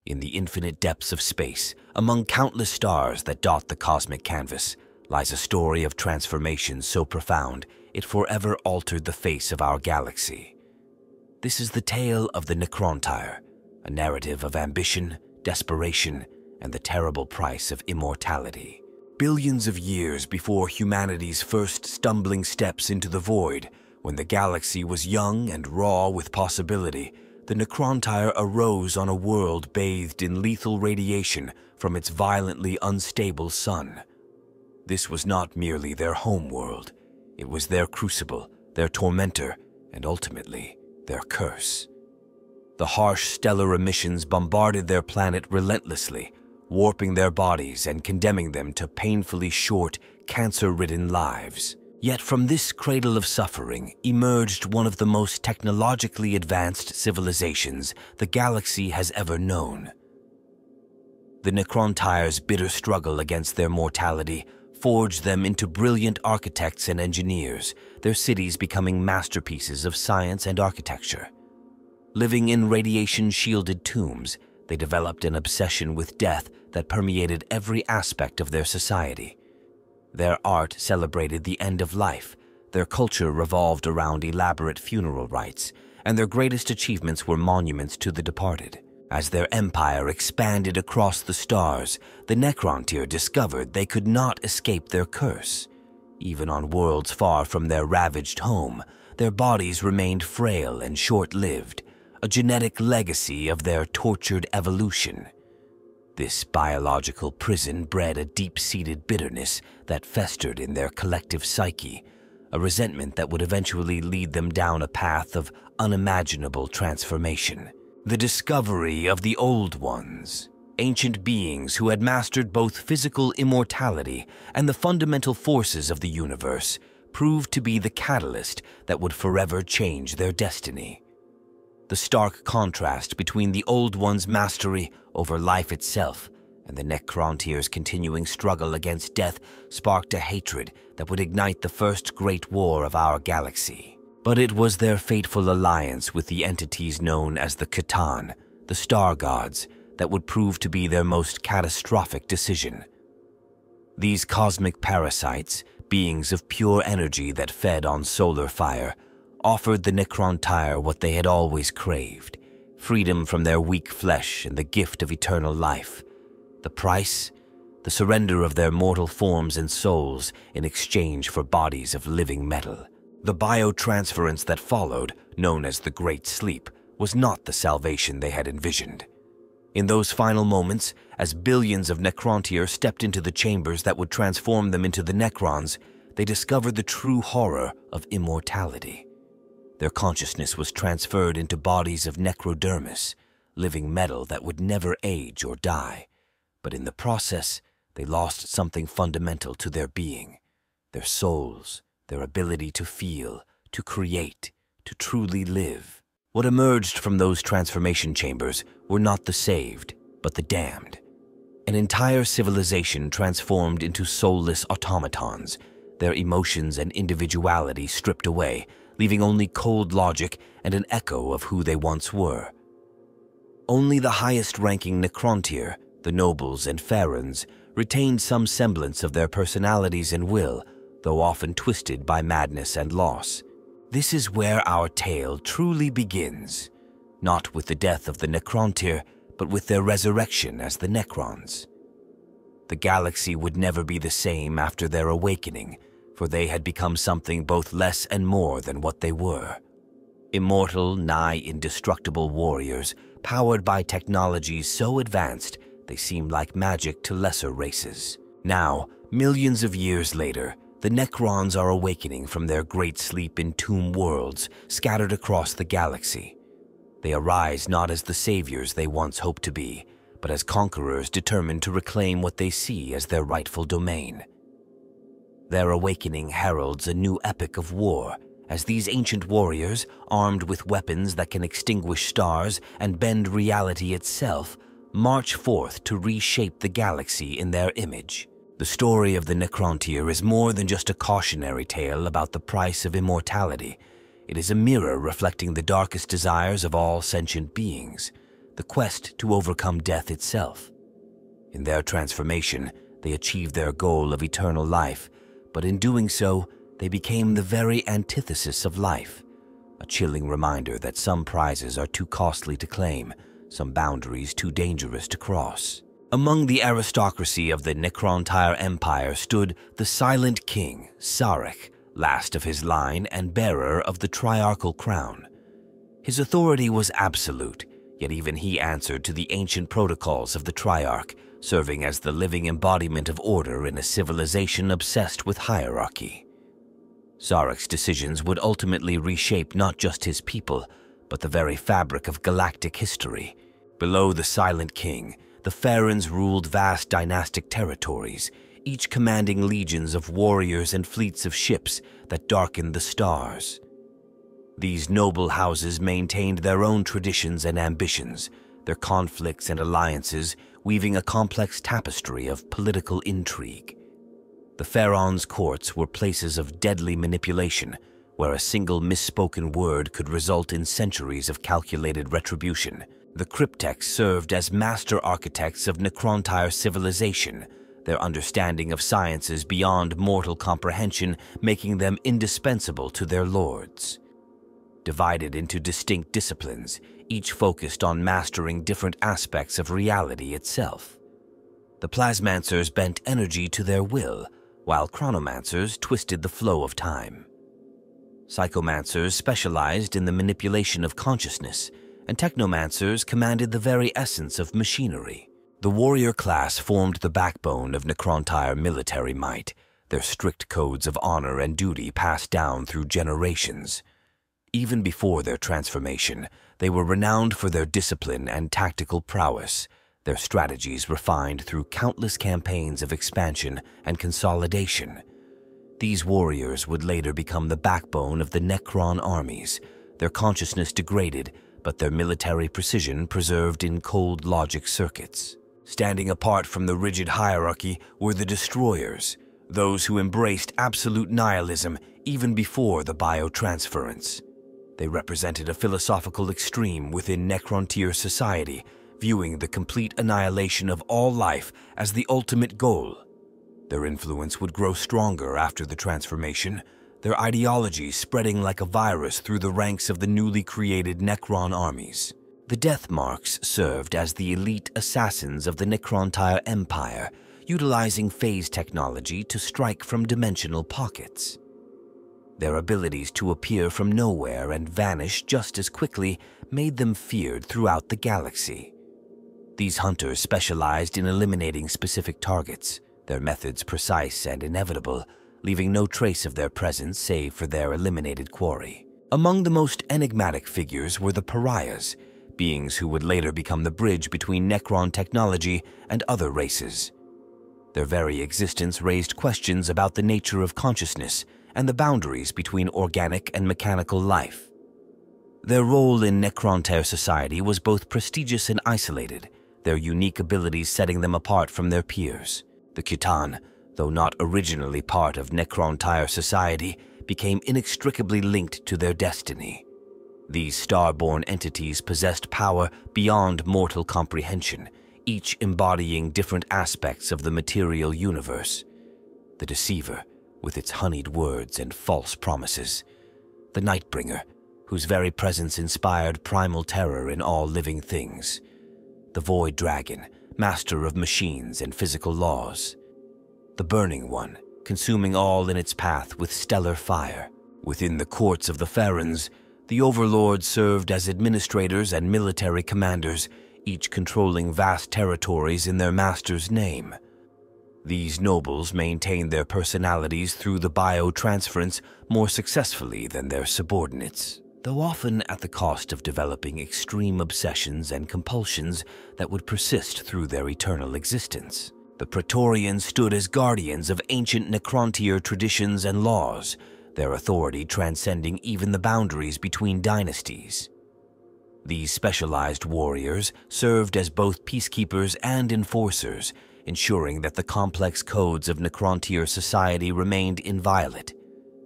In the infinite depths of space, among countless stars that dot the cosmic canvas, lies a story of transformation so profound it forever altered the face of our galaxy. This is the tale of the Necrontyr, a narrative of ambition, desperation, and the terrible price of immortality. Billions of years before humanity's first stumbling steps into the void, when the galaxy was young and raw with possibility, the Necrontyr arose on a world bathed in lethal radiation from its violently unstable sun. This was not merely their home world. It was their crucible, their tormentor, and ultimately, their curse. The harsh stellar emissions bombarded their planet relentlessly, warping their bodies and condemning them to painfully short, cancer-ridden lives. Yet from this cradle of suffering emerged one of the most technologically advanced civilizations the galaxy has ever known. The Necrontyr's bitter struggle against their mortality forged them into brilliant architects and engineers, their cities becoming masterpieces of science and architecture. Living in radiation-shielded tombs, they developed an obsession with death that permeated every aspect of their society. Their art celebrated the end of life, their culture revolved around elaborate funeral rites, and their greatest achievements were monuments to the departed. As their empire expanded across the stars, the Necrontyr discovered they could not escape their curse. Even on worlds far from their ravaged home, their bodies remained frail and short-lived, a genetic legacy of their tortured evolution. This biological prison bred a deep-seated bitterness that festered in their collective psyche, a resentment that would eventually lead them down a path of unimaginable transformation. The discovery of the Old Ones, ancient beings who had mastered both physical immortality and the fundamental forces of the universe, proved to be the catalyst that would forever change their destiny. The stark contrast between the Old One's mastery over life itself and the Necrontyr's continuing struggle against death sparked a hatred that would ignite the first great war of our galaxy. But it was their fateful alliance with the entities known as the Catan, the Star Gods, that would prove to be their most catastrophic decision. These cosmic parasites, beings of pure energy that fed on solar fire, offered the Necrontyr what they had always craved: freedom from their weak flesh and the gift of eternal life. The price? The surrender of their mortal forms and souls in exchange for bodies of living metal. The biotransference that followed, known as the Great Sleep, was not the salvation they had envisioned. In those final moments, as billions of Necrontyr stepped into the chambers that would transform them into the Necrons, they discovered the true horror of immortality. Their consciousness was transferred into bodies of necrodermis, living metal that would never age or die. But in the process, they lost something fundamental to their being: their souls, their ability to feel, to create, to truly live. What emerged from those transformation chambers were not the saved, but the damned. An entire civilization transformed into soulless automatons, their emotions and individuality stripped away, leaving only cold logic and an echo of who they once were. Only the highest-ranking Necrontyr, the nobles and pharaohs, retained some semblance of their personalities and will, though often twisted by madness and loss. This is where our tale truly begins, not with the death of the Necrontyr, but with their resurrection as the Necrons. The galaxy would never be the same after their awakening, for they had become something both less and more than what they were. Immortal, nigh indestructible warriors, powered by technologies so advanced they seemed like magic to lesser races. Now, millions of years later, the Necrons are awakening from their great sleep in tomb worlds scattered across the galaxy. They arise not as the saviors they once hoped to be, but as conquerors determined to reclaim what they see as their rightful domain. Their awakening heralds a new epic of war, as these ancient warriors, armed with weapons that can extinguish stars and bend reality itself, march forth to reshape the galaxy in their image. The story of the Necrontyr is more than just a cautionary tale about the price of immortality. It is a mirror reflecting the darkest desires of all sentient beings: the quest to overcome death itself. In their transformation, they achieved their goal of eternal life, but in doing so, they became the very antithesis of life, a chilling reminder that some prizes are too costly to claim, some boundaries too dangerous to cross. Among the aristocracy of the Necrontyr Empire stood the Silent King, Sarek, last of his line and bearer of the triarchal crown. His authority was absolute, yet even he answered to the ancient protocols of the Triarch, serving as the living embodiment of order in a civilization obsessed with hierarchy. Sarek's decisions would ultimately reshape not just his people, but the very fabric of galactic history. Below the Silent King, the Farrens ruled vast dynastic territories, each commanding legions of warriors and fleets of ships that darkened the stars. These noble houses maintained their own traditions and ambitions, their conflicts and alliances weaving a complex tapestry of political intrigue. The Pharaoh's courts were places of deadly manipulation, where a single misspoken word could result in centuries of calculated retribution. The Cryptex served as master architects of Necrontyr civilization, their understanding of sciences beyond mortal comprehension making them indispensable to their lords. Divided into distinct disciplines, each focused on mastering different aspects of reality itself. The Plasmancers bent energy to their will, while Chronomancers twisted the flow of time. Psychomancers specialized in the manipulation of consciousness, and Technomancers commanded the very essence of machinery. The warrior class formed the backbone of Necrontyr military might, their strict codes of honor and duty passed down through generations. Even before their transformation, they were renowned for their discipline and tactical prowess, their strategies refined through countless campaigns of expansion and consolidation. These warriors would later become the backbone of the Necron armies, their consciousness degraded, but their military precision preserved in cold logic circuits. Standing apart from the rigid hierarchy were the Destroyers, those who embraced absolute nihilism even before the biotransference. They represented a philosophical extreme within Necrontyr society, viewing the complete annihilation of all life as the ultimate goal. Their influence would grow stronger after the transformation, their ideology spreading like a virus through the ranks of the newly created Necron armies. The Death Marks served as the elite assassins of the Necrontyr Empire, utilizing phase technology to strike from dimensional pockets. Their abilities to appear from nowhere and vanish just as quickly made them feared throughout the galaxy. These hunters specialized in eliminating specific targets, their methods precise and inevitable, leaving no trace of their presence save for their eliminated quarry. Among the most enigmatic figures were the Pariahs, beings who would later become the bridge between Necron technology and other races. Their very existence raised questions about the nature of consciousness and the boundaries between organic and mechanical life. Their role in Necrontyr society was both prestigious and isolated, their unique abilities setting them apart from their peers. The Khitan, though not originally part of Necrontyr society, became inextricably linked to their destiny. These star-born entities possessed power beyond mortal comprehension, each embodying different aspects of the material universe. The Deceiver, with its honeyed words and false promises. The Nightbringer, whose very presence inspired primal terror in all living things. The Void Dragon, master of machines and physical laws. The Burning One, consuming all in its path with stellar fire. Within the courts of the Farrens, the overlords served as administrators and military commanders, each controlling vast territories in their master's name. These nobles maintained their personalities through the biotransference more successfully than their subordinates, though often at the cost of developing extreme obsessions and compulsions that would persist through their eternal existence. The Praetorians stood as guardians of ancient Necrontyr traditions and laws, their authority transcending even the boundaries between dynasties. These specialized warriors served as both peacekeepers and enforcers, ensuring that the complex codes of Necrontyr society remained inviolate.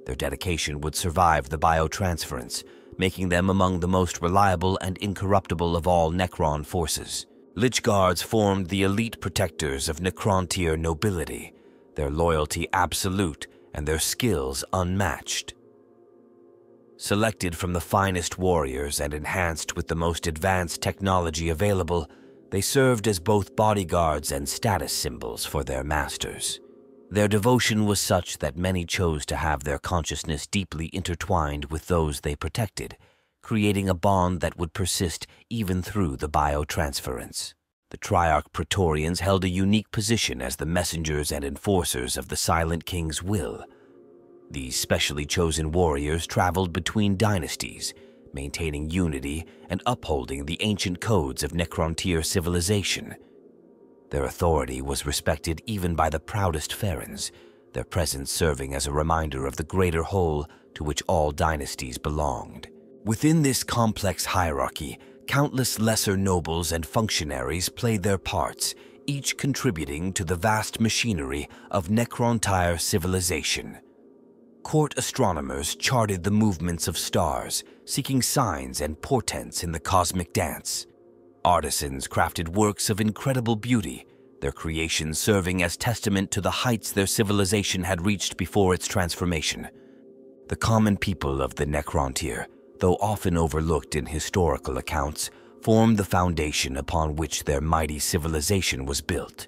Their dedication would survive the biotransference, making them among the most reliable and incorruptible of all Necron forces. Lich Guards formed the elite protectors of Necrontyr nobility, their loyalty absolute and their skills unmatched. Selected from the finest warriors and enhanced with the most advanced technology available, they served as both bodyguards and status symbols for their masters. Their devotion was such that many chose to have their consciousness deeply intertwined with those they protected, creating a bond that would persist even through the biotransference. The Triarch Praetorians held a unique position as the messengers and enforcers of the Silent King's will. These specially chosen warriors traveled between dynasties, maintaining unity and upholding the ancient codes of Necrontyr civilization. Their authority was respected even by the proudest Pharans, their presence serving as a reminder of the greater whole to which all dynasties belonged. Within this complex hierarchy, countless lesser nobles and functionaries played their parts, each contributing to the vast machinery of Necrontyr civilization. Court astronomers charted the movements of stars, seeking signs and portents in the cosmic dance. Artisans crafted works of incredible beauty, their creations serving as testament to the heights their civilization had reached before its transformation. The common people of the Necrontyr, though often overlooked in historical accounts, formed the foundation upon which their mighty civilization was built.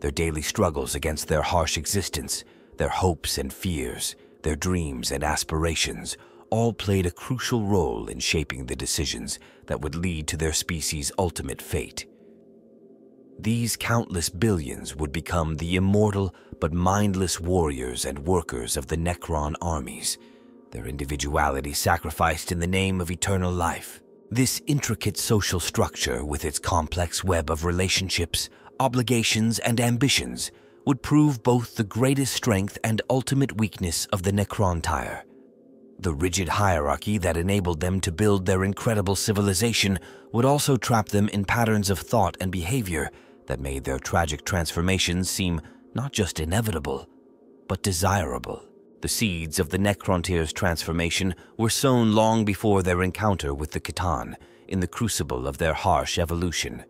Their daily struggles against their harsh existence, their hopes and fears, their dreams and aspirations, all played a crucial role in shaping the decisions that would lead to their species' ultimate fate. These countless billions would become the immortal but mindless warriors and workers of the Necron armies, their individuality sacrificed in the name of eternal life. This intricate social structure, with its complex web of relationships, obligations, and ambitions, would prove both the greatest strength and ultimate weakness of the Necrontyr. The rigid hierarchy that enabled them to build their incredible civilization would also trap them in patterns of thought and behavior that made their tragic transformations seem not just inevitable, but desirable. The seeds of the Necrontyr's transformation were sown long before their encounter with the Khitan, in the crucible of their harsh evolution.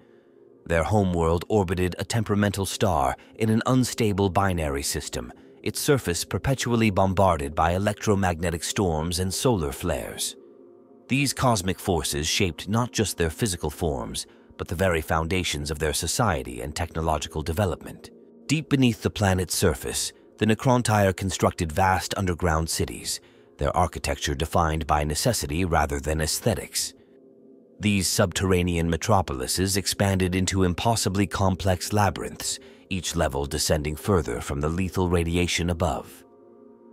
Their homeworld orbited a temperamental star in an unstable binary system, its surface perpetually bombarded by electromagnetic storms and solar flares. These cosmic forces shaped not just their physical forms, but the very foundations of their society and technological development. Deep beneath the planet's surface, the Necrontyr constructed vast underground cities, their architecture defined by necessity rather than aesthetics. These subterranean metropolises expanded into impossibly complex labyrinths, each level descending further from the lethal radiation above.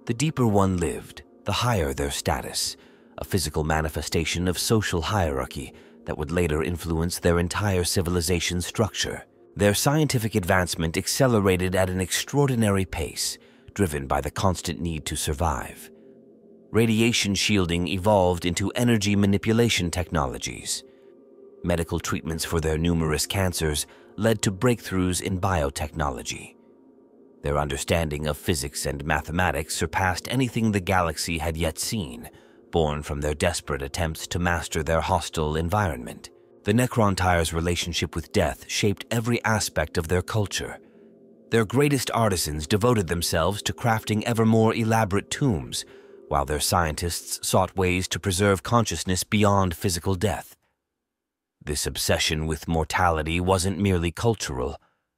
The deeper one lived, the higher their status, a physical manifestation of social hierarchy that would later influence their entire civilization's structure. Their scientific advancement accelerated at an extraordinary pace, driven by the constant need to survive. Radiation shielding evolved into energy manipulation technologies. Medical treatments for their numerous cancers led to breakthroughs in biotechnology. Their understanding of physics and mathematics surpassed anything the galaxy had yet seen, born from their desperate attempts to master their hostile environment. The Necrontyr's relationship with death shaped every aspect of their culture. Their greatest artisans devoted themselves to crafting ever more elaborate tombs, while their scientists sought ways to preserve consciousness beyond physical death. This obsession with mortality wasn't merely cultural,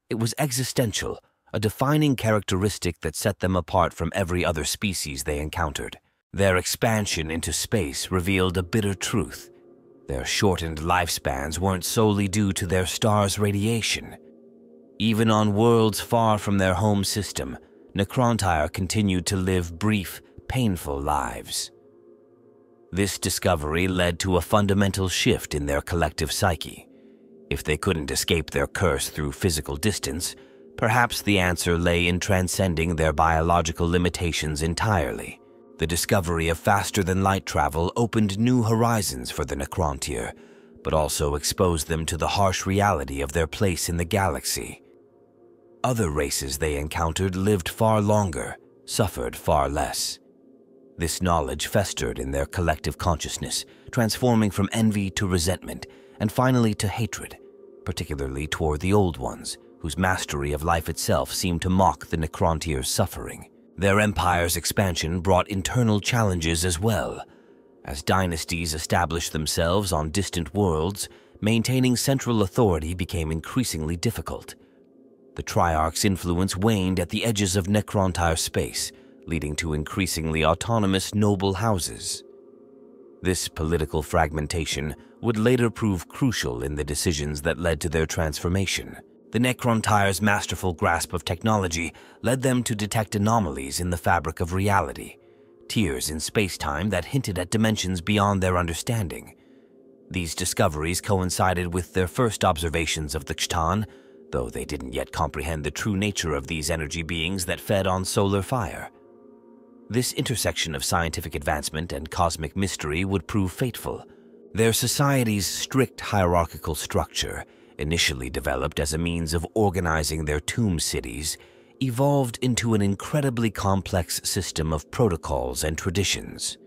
it was existential, a defining characteristic that set them apart from every other species they encountered. Their expansion into space revealed a bitter truth. Their shortened lifespans weren't solely due to their star's radiation. Even on worlds far from their home system, Necrontyr continued to live brief, painful lives. This discovery led to a fundamental shift in their collective psyche. If they couldn't escape their curse through physical distance, perhaps the answer lay in transcending their biological limitations entirely. The discovery of faster-than-light travel opened new horizons for the Necrontyr, but also exposed them to the harsh reality of their place in the galaxy. Other races they encountered lived far longer, suffered far less. This knowledge festered in their collective consciousness, transforming from envy to resentment, and finally to hatred, particularly toward the Old Ones, whose mastery of life itself seemed to mock the Necrontyr's suffering. Their empire's expansion brought internal challenges as well. As dynasties established themselves on distant worlds, maintaining central authority became increasingly difficult. The Triarch's influence waned at the edges of Necrontyr space, leading to increasingly autonomous noble houses. This political fragmentation would later prove crucial in the decisions that led to their transformation. The Necrontyr's masterful grasp of technology led them to detect anomalies in the fabric of reality, tiers in space-time that hinted at dimensions beyond their understanding. These discoveries coincided with their first observations of the C'tan, though they didn't yet comprehend the true nature of these energy beings that fed on solar fire. This intersection of scientific advancement and cosmic mystery would prove fateful. Their society's strict hierarchical structure, initially developed as a means of organizing their tomb cities, evolved into an incredibly complex system of protocols and traditions.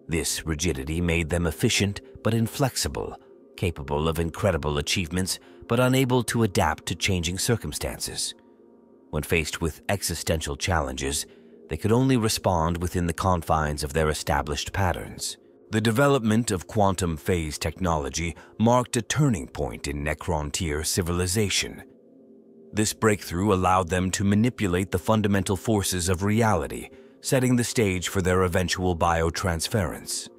This rigidity made them efficient but inflexible, capable of incredible achievements but unable to adapt to changing circumstances. When faced with existential challenges, they could only respond within the confines of their established patterns. The development of quantum phase technology marked a turning point in Necrontyr civilization. This breakthrough allowed them to manipulate the fundamental forces of reality, setting the stage for their eventual biotransference.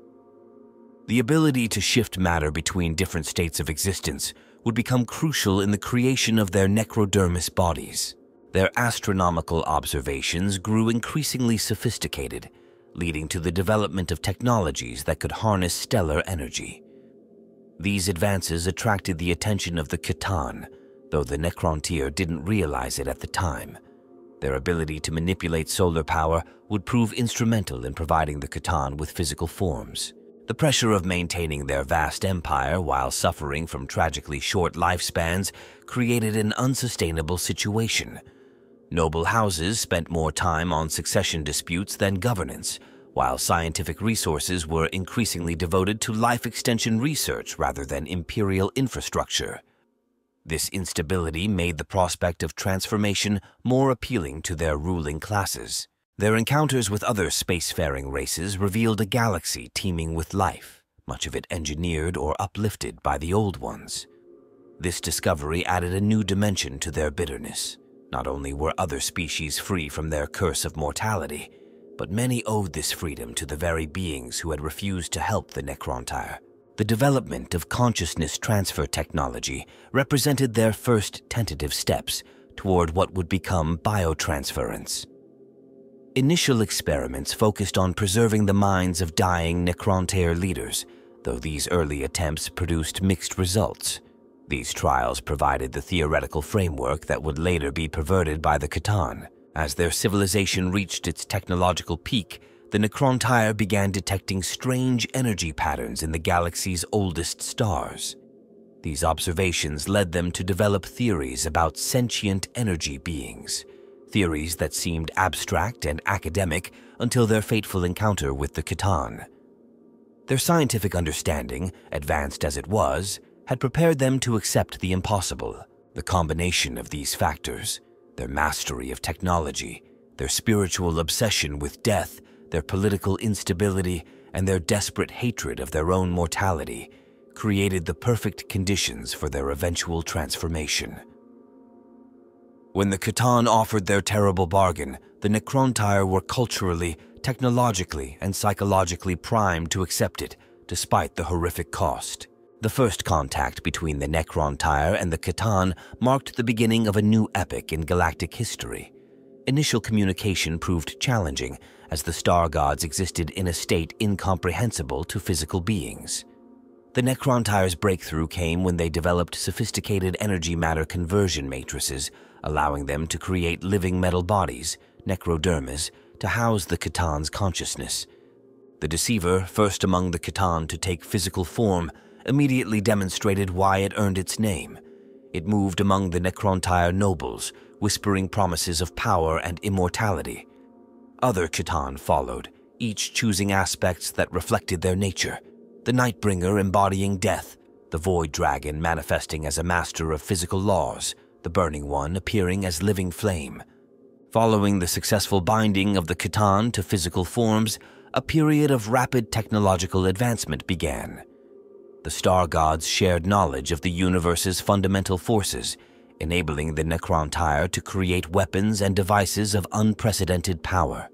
The ability to shift matter between different states of existence would become crucial in the creation of their necrodermis bodies. Their astronomical observations grew increasingly sophisticated, leading to the development of technologies that could harness stellar energy. These advances attracted the attention of the C'tan, though the Necrontyr didn't realize it at the time. Their ability to manipulate solar power would prove instrumental in providing the C'tan with physical forms. The pressure of maintaining their vast empire while suffering from tragically short lifespans created an unsustainable situation. Noble houses spent more time on succession disputes than governance, while scientific resources were increasingly devoted to life extension research rather than imperial infrastructure. This instability made the prospect of transformation more appealing to their ruling classes. Their encounters with other spacefaring races revealed a galaxy teeming with life, much of it engineered or uplifted by the Old Ones. This discovery added a new dimension to their bitterness. Not only were other species free from their curse of mortality, but many owed this freedom to the very beings who had refused to help the Necrontyr. The development of consciousness transfer technology represented their first tentative steps toward what would become biotransference. Initial experiments focused on preserving the minds of dying Necrontyr leaders, though these early attempts produced mixed results. These trials provided the theoretical framework that would later be perverted by the C'tan. As their civilization reached its technological peak, the Necrontyr began detecting strange energy patterns in the galaxy's oldest stars. These observations led them to develop theories about sentient energy beings, theories that seemed abstract and academic until their fateful encounter with the C'tan. Their scientific understanding, advanced as it was, had prepared them to accept the impossible. The combination of these factors, their mastery of technology, their spiritual obsession with death, their political instability, and their desperate hatred of their own mortality, created the perfect conditions for their eventual transformation. When the C'tan offered their terrible bargain, the Necrontyr were culturally, technologically, and psychologically primed to accept it, despite the horrific cost. The first contact between the Necrontyr and the C'tan marked the beginning of a new epoch in galactic history. Initial communication proved challenging, as the star gods existed in a state incomprehensible to physical beings. The Necrontyr's breakthrough came when they developed sophisticated energy-matter conversion matrices, allowing them to create living metal bodies, necrodermis, to house the C'tan's consciousness. The Deceiver, first among the C'tan to take physical form, immediately demonstrated why it earned its name. It moved among the Necrontyr nobles, whispering promises of power and immortality. Other C'tan followed, each choosing aspects that reflected their nature. the Nightbringer embodying death, the Void Dragon manifesting as a master of physical laws, the Burning One appearing as living flame. Following the successful binding of the Khitan to physical forms, a period of rapid technological advancement began. The Star Gods shared knowledge of the universe's fundamental forces, enabling the Necrontyr to create weapons and devices of unprecedented power.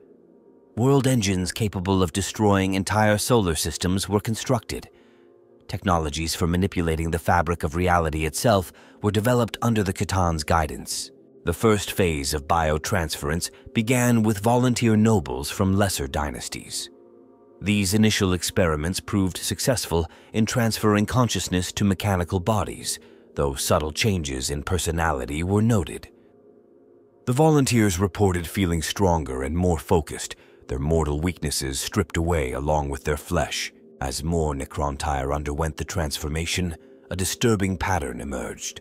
World engines capable of destroying entire solar systems were constructed. Technologies for manipulating the fabric of reality itself were developed under the Khitan's guidance. The first phase of biotransference began with volunteer nobles from lesser dynasties. These initial experiments proved successful in transferring consciousness to mechanical bodies, though subtle changes in personality were noted. The volunteers reported feeling stronger and more focused, their mortal weaknesses stripped away along with their flesh. As more Necrontyr underwent the transformation, a disturbing pattern emerged.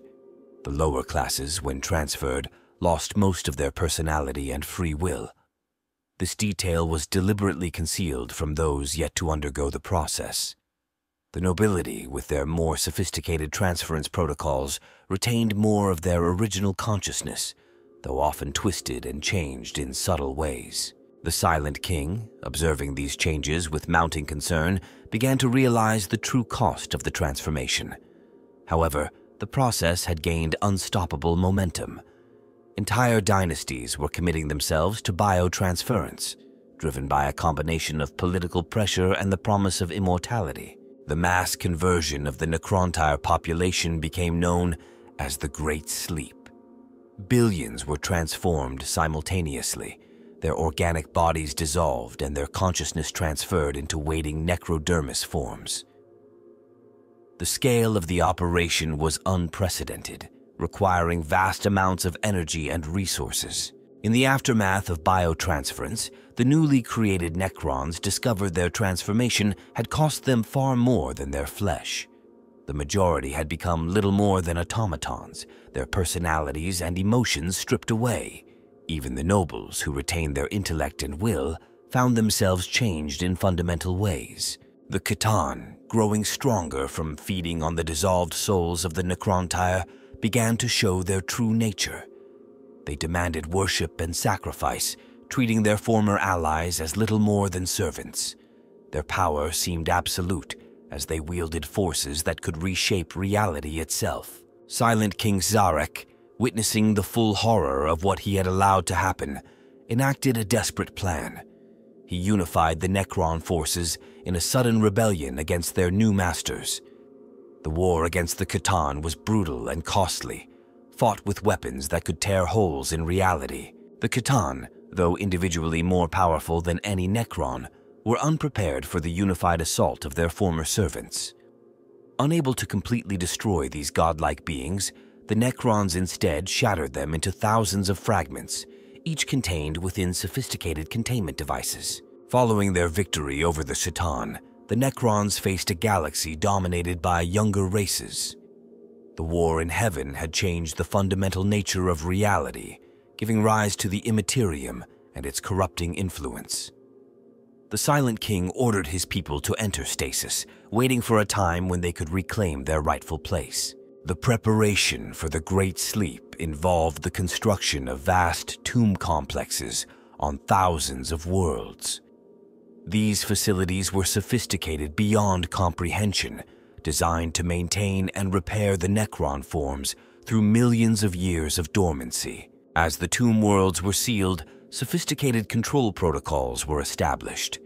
The lower classes, when transferred, lost most of their personality and free will. This detail was deliberately concealed from those yet to undergo the process. The nobility, with their more sophisticated transference protocols, retained more of their original consciousness, though often twisted and changed in subtle ways. The Silent King, observing these changes with mounting concern, began to realize the true cost of the transformation. However, the process had gained unstoppable momentum. Entire dynasties were committing themselves to biotransference, driven by a combination of political pressure and the promise of immortality. The mass conversion of the Necrontyr population became known as the Great Sleep. Billions were transformed simultaneously, their organic bodies dissolved and their consciousness transferred into waiting necrodermis forms. The scale of the operation was unprecedented, requiring vast amounts of energy and resources. In the aftermath of biotransference, the newly created Necrons discovered their transformation had cost them far more than their flesh. The majority had become little more than automatons, their personalities and emotions stripped away. Even the nobles, who retained their intellect and will, found themselves changed in fundamental ways. The Khitan, growing stronger from feeding on the dissolved souls of the Necrontyr, began to show their true nature. They demanded worship and sacrifice, treating their former allies as little more than servants. Their power seemed absolute, as they wielded forces that could reshape reality itself. Silent King Zarek, witnessing the full horror of what he had allowed to happen, enacted a desperate plan. He unified the Necron forces in a sudden rebellion against their new masters. The war against the Khitan was brutal and costly, fought with weapons that could tear holes in reality. The Khitan, though individually more powerful than any Necron, were unprepared for the unified assault of their former servants. Unable to completely destroy these godlike beings, the Necrons instead shattered them into thousands of fragments, each contained within sophisticated containment devices. Following their victory over the Khitan, the Necrons faced a galaxy dominated by younger races. The war in heaven had changed the fundamental nature of reality, giving rise to the Immaterium and its corrupting influence. The Silent King ordered his people to enter stasis, waiting for a time when they could reclaim their rightful place. The preparation for the Great Sleep involved the construction of vast tomb complexes on thousands of worlds. These facilities were sophisticated beyond comprehension, designed to maintain and repair the Necron forms through millions of years of dormancy. As the tomb worlds were sealed, sophisticated control protocols were established.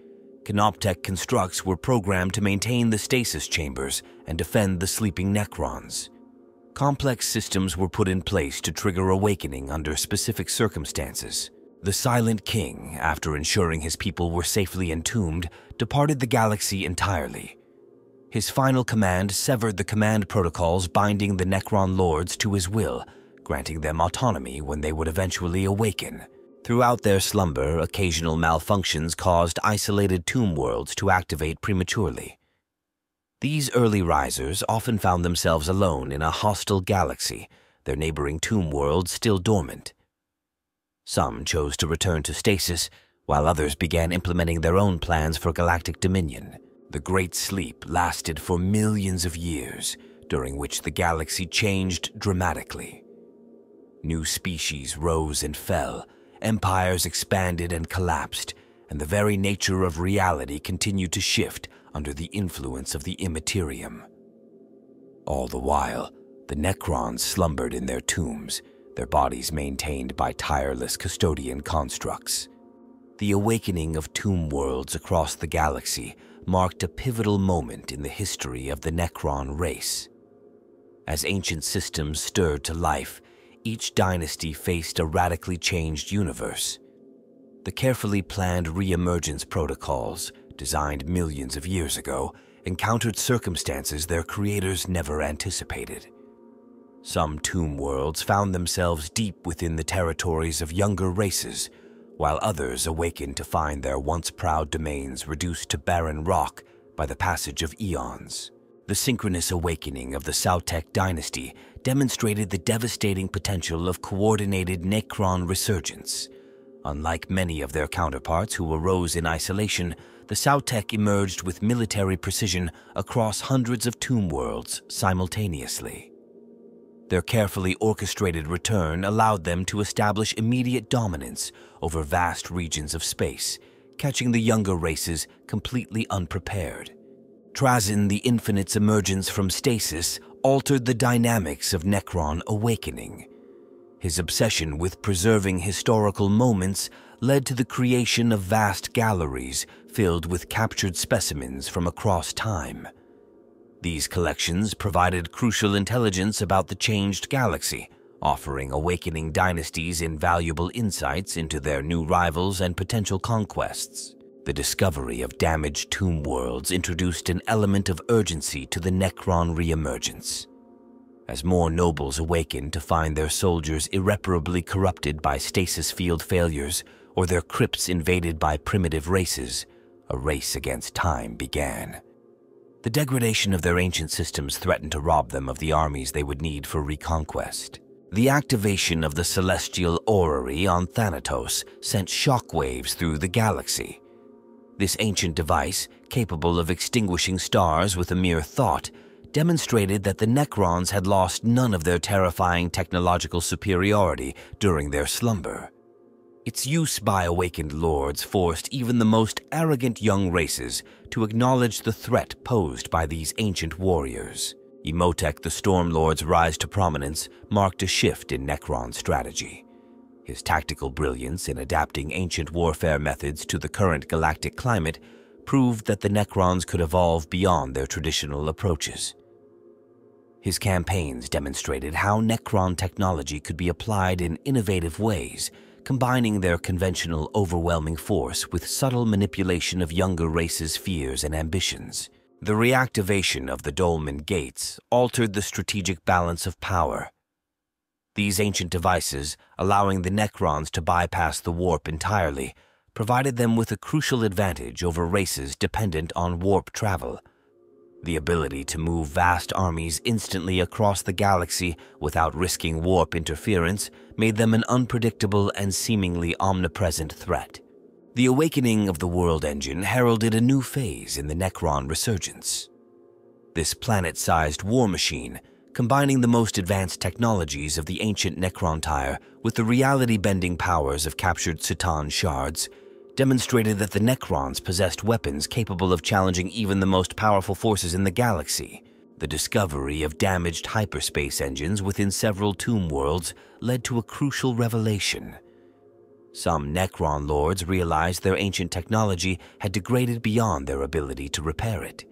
Canoptech constructs were programmed to maintain the stasis chambers and defend the sleeping Necrons. Complex systems were put in place to trigger awakening under specific circumstances. The Silent King, after ensuring his people were safely entombed, departed the galaxy entirely. His final command severed the command protocols binding the Necron lords to his will, granting them autonomy when they would eventually awaken. Throughout their slumber, occasional malfunctions caused isolated tomb worlds to activate prematurely. These early risers often found themselves alone in a hostile galaxy, their neighboring tomb worlds still dormant. Some chose to return to stasis, while others began implementing their own plans for galactic dominion. The Great Sleep lasted for millions of years, during which the galaxy changed dramatically. New species rose and fell, empires expanded and collapsed, and the very nature of reality continued to shift under the influence of the immaterium. All the while, the Necrons slumbered in their tombs, their bodies maintained by tireless custodian constructs. The awakening of tomb worlds across the galaxy marked a pivotal moment in the history of the Necron race. As ancient systems stirred to life, each dynasty faced a radically changed universe. The carefully planned re-emergence protocols, designed millions of years ago, encountered circumstances their creators never anticipated. Some tomb worlds found themselves deep within the territories of younger races, while others awakened to find their once proud domains reduced to barren rock by the passage of eons. The synchronous awakening of the Sautek dynasty demonstrated the devastating potential of coordinated Necron resurgence. Unlike many of their counterparts who arose in isolation, the Sautek emerged with military precision across hundreds of tomb worlds simultaneously. Their carefully orchestrated return allowed them to establish immediate dominance over vast regions of space, catching the younger races completely unprepared. Trazyn the Infinite's emergence from stasis altered the dynamics of Necron awakening. His obsession with preserving historical moments led to the creation of vast galleries filled with captured specimens from across time. These collections provided crucial intelligence about the changed galaxy, offering awakening dynasties invaluable insights into their new rivals and potential conquests. The discovery of damaged tomb worlds introduced an element of urgency to the Necron reemergence. As more nobles awakened to find their soldiers irreparably corrupted by stasis field failures or their crypts invaded by primitive races, a race against time began. The degradation of their ancient systems threatened to rob them of the armies they would need for reconquest. The activation of the celestial orrery on Thanatos sent shockwaves through the galaxy. This ancient device, capable of extinguishing stars with a mere thought, demonstrated that the Necrons had lost none of their terrifying technological superiority during their slumber. Its use by awakened lords forced even the most arrogant young races to acknowledge the threat posed by these ancient warriors. Imhotep the Stormlord's rise to prominence marked a shift in Necron strategy. His tactical brilliance in adapting ancient warfare methods to the current galactic climate proved that the Necrons could evolve beyond their traditional approaches. His campaigns demonstrated how Necron technology could be applied in innovative ways, combining their conventional overwhelming force with subtle manipulation of younger races' fears and ambitions. The reactivation of the Dolmen Gates altered the strategic balance of power. These ancient devices, allowing the Necrons to bypass the warp entirely, provided them with a crucial advantage over races dependent on warp travel. The ability to move vast armies instantly across the galaxy without risking warp interference made them an unpredictable and seemingly omnipresent threat. The awakening of the World Engine heralded a new phase in the Necron resurgence. This planet-sized war machine, combining the most advanced technologies of the ancient Necrontyr with the reality-bending powers of captured Citan shards, demonstrated that the Necrons possessed weapons capable of challenging even the most powerful forces in the galaxy. The discovery of damaged hyperspace engines within several tomb worlds led to a crucial revelation. Some Necron lords realized their ancient technology had degraded beyond their ability to repair it.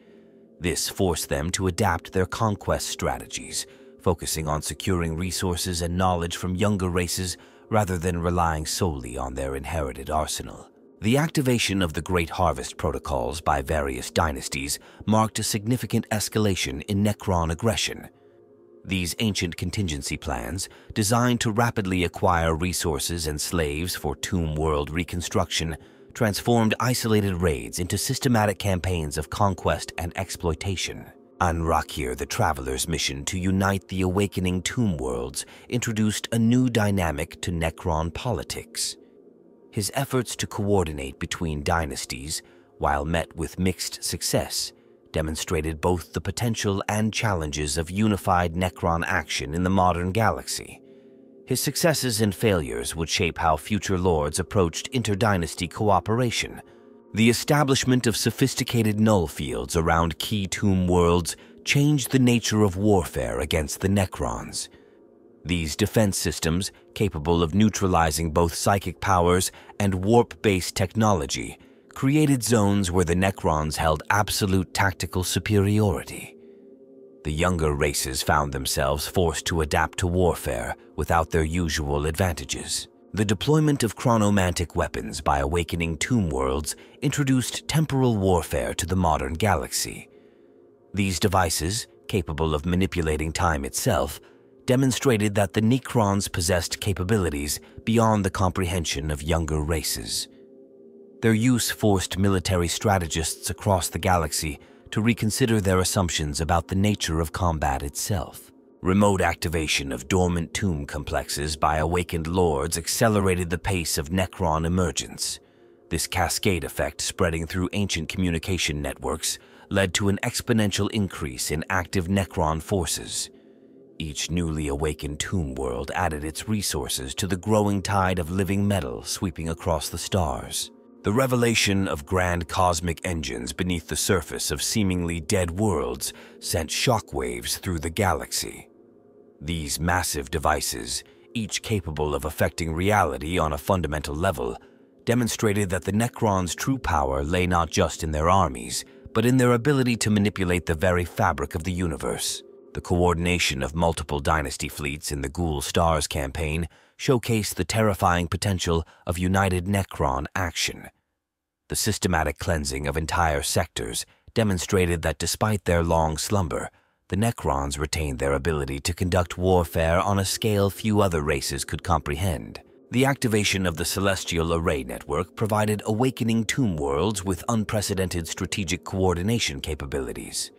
This forced them to adapt their conquest strategies, focusing on securing resources and knowledge from younger races rather than relying solely on their inherited arsenal. The activation of the Great Harvest protocols by various dynasties marked a significant escalation in Necron aggression. These ancient contingency plans, designed to rapidly acquire resources and slaves for tomb world reconstruction, transformed isolated raids into systematic campaigns of conquest and exploitation. Anrakir the Traveler's mission to unite the awakening tomb worlds introduced a new dynamic to Necron politics. His efforts to coordinate between dynasties, while met with mixed success, demonstrated both the potential and challenges of unified Necron action in the modern galaxy. His successes and failures would shape how future lords approached interdynasty cooperation. The establishment of sophisticated null fields around key tomb worlds changed the nature of warfare against the Necrons. These defense systems, capable of neutralizing both psychic powers and warp-based technology, created zones where the Necrons held absolute tactical superiority. The younger races found themselves forced to adapt to warfare without their usual advantages. The deployment of chronomantic weapons by awakening tomb worlds introduced temporal warfare to the modern galaxy. These devices, capable of manipulating time itself, demonstrated that the Necrons possessed capabilities beyond the comprehension of younger races. Their use forced military strategists across the galaxy to reconsider their assumptions about the nature of combat itself. Remote activation of dormant tomb complexes by awakened lords accelerated the pace of Necron emergence. This cascade effect, spreading through ancient communication networks, led to an exponential increase in active Necron forces. Each newly awakened tomb world added its resources to the growing tide of living metal sweeping across the stars. The revelation of grand cosmic engines beneath the surface of seemingly dead worlds sent shockwaves through the galaxy. These massive devices, each capable of affecting reality on a fundamental level, demonstrated that the Necrons' true power lay not just in their armies, but in their ability to manipulate the very fabric of the universe. The coordination of multiple dynasty fleets in the Ghoul Stars campaign showcased the terrifying potential of united Necron action. The systematic cleansing of entire sectors demonstrated that despite their long slumber, the Necrons retained their ability to conduct warfare on a scale few other races could comprehend. The activation of the Celestial Array Network provided awakening tomb worlds with unprecedented strategic coordination capabilities.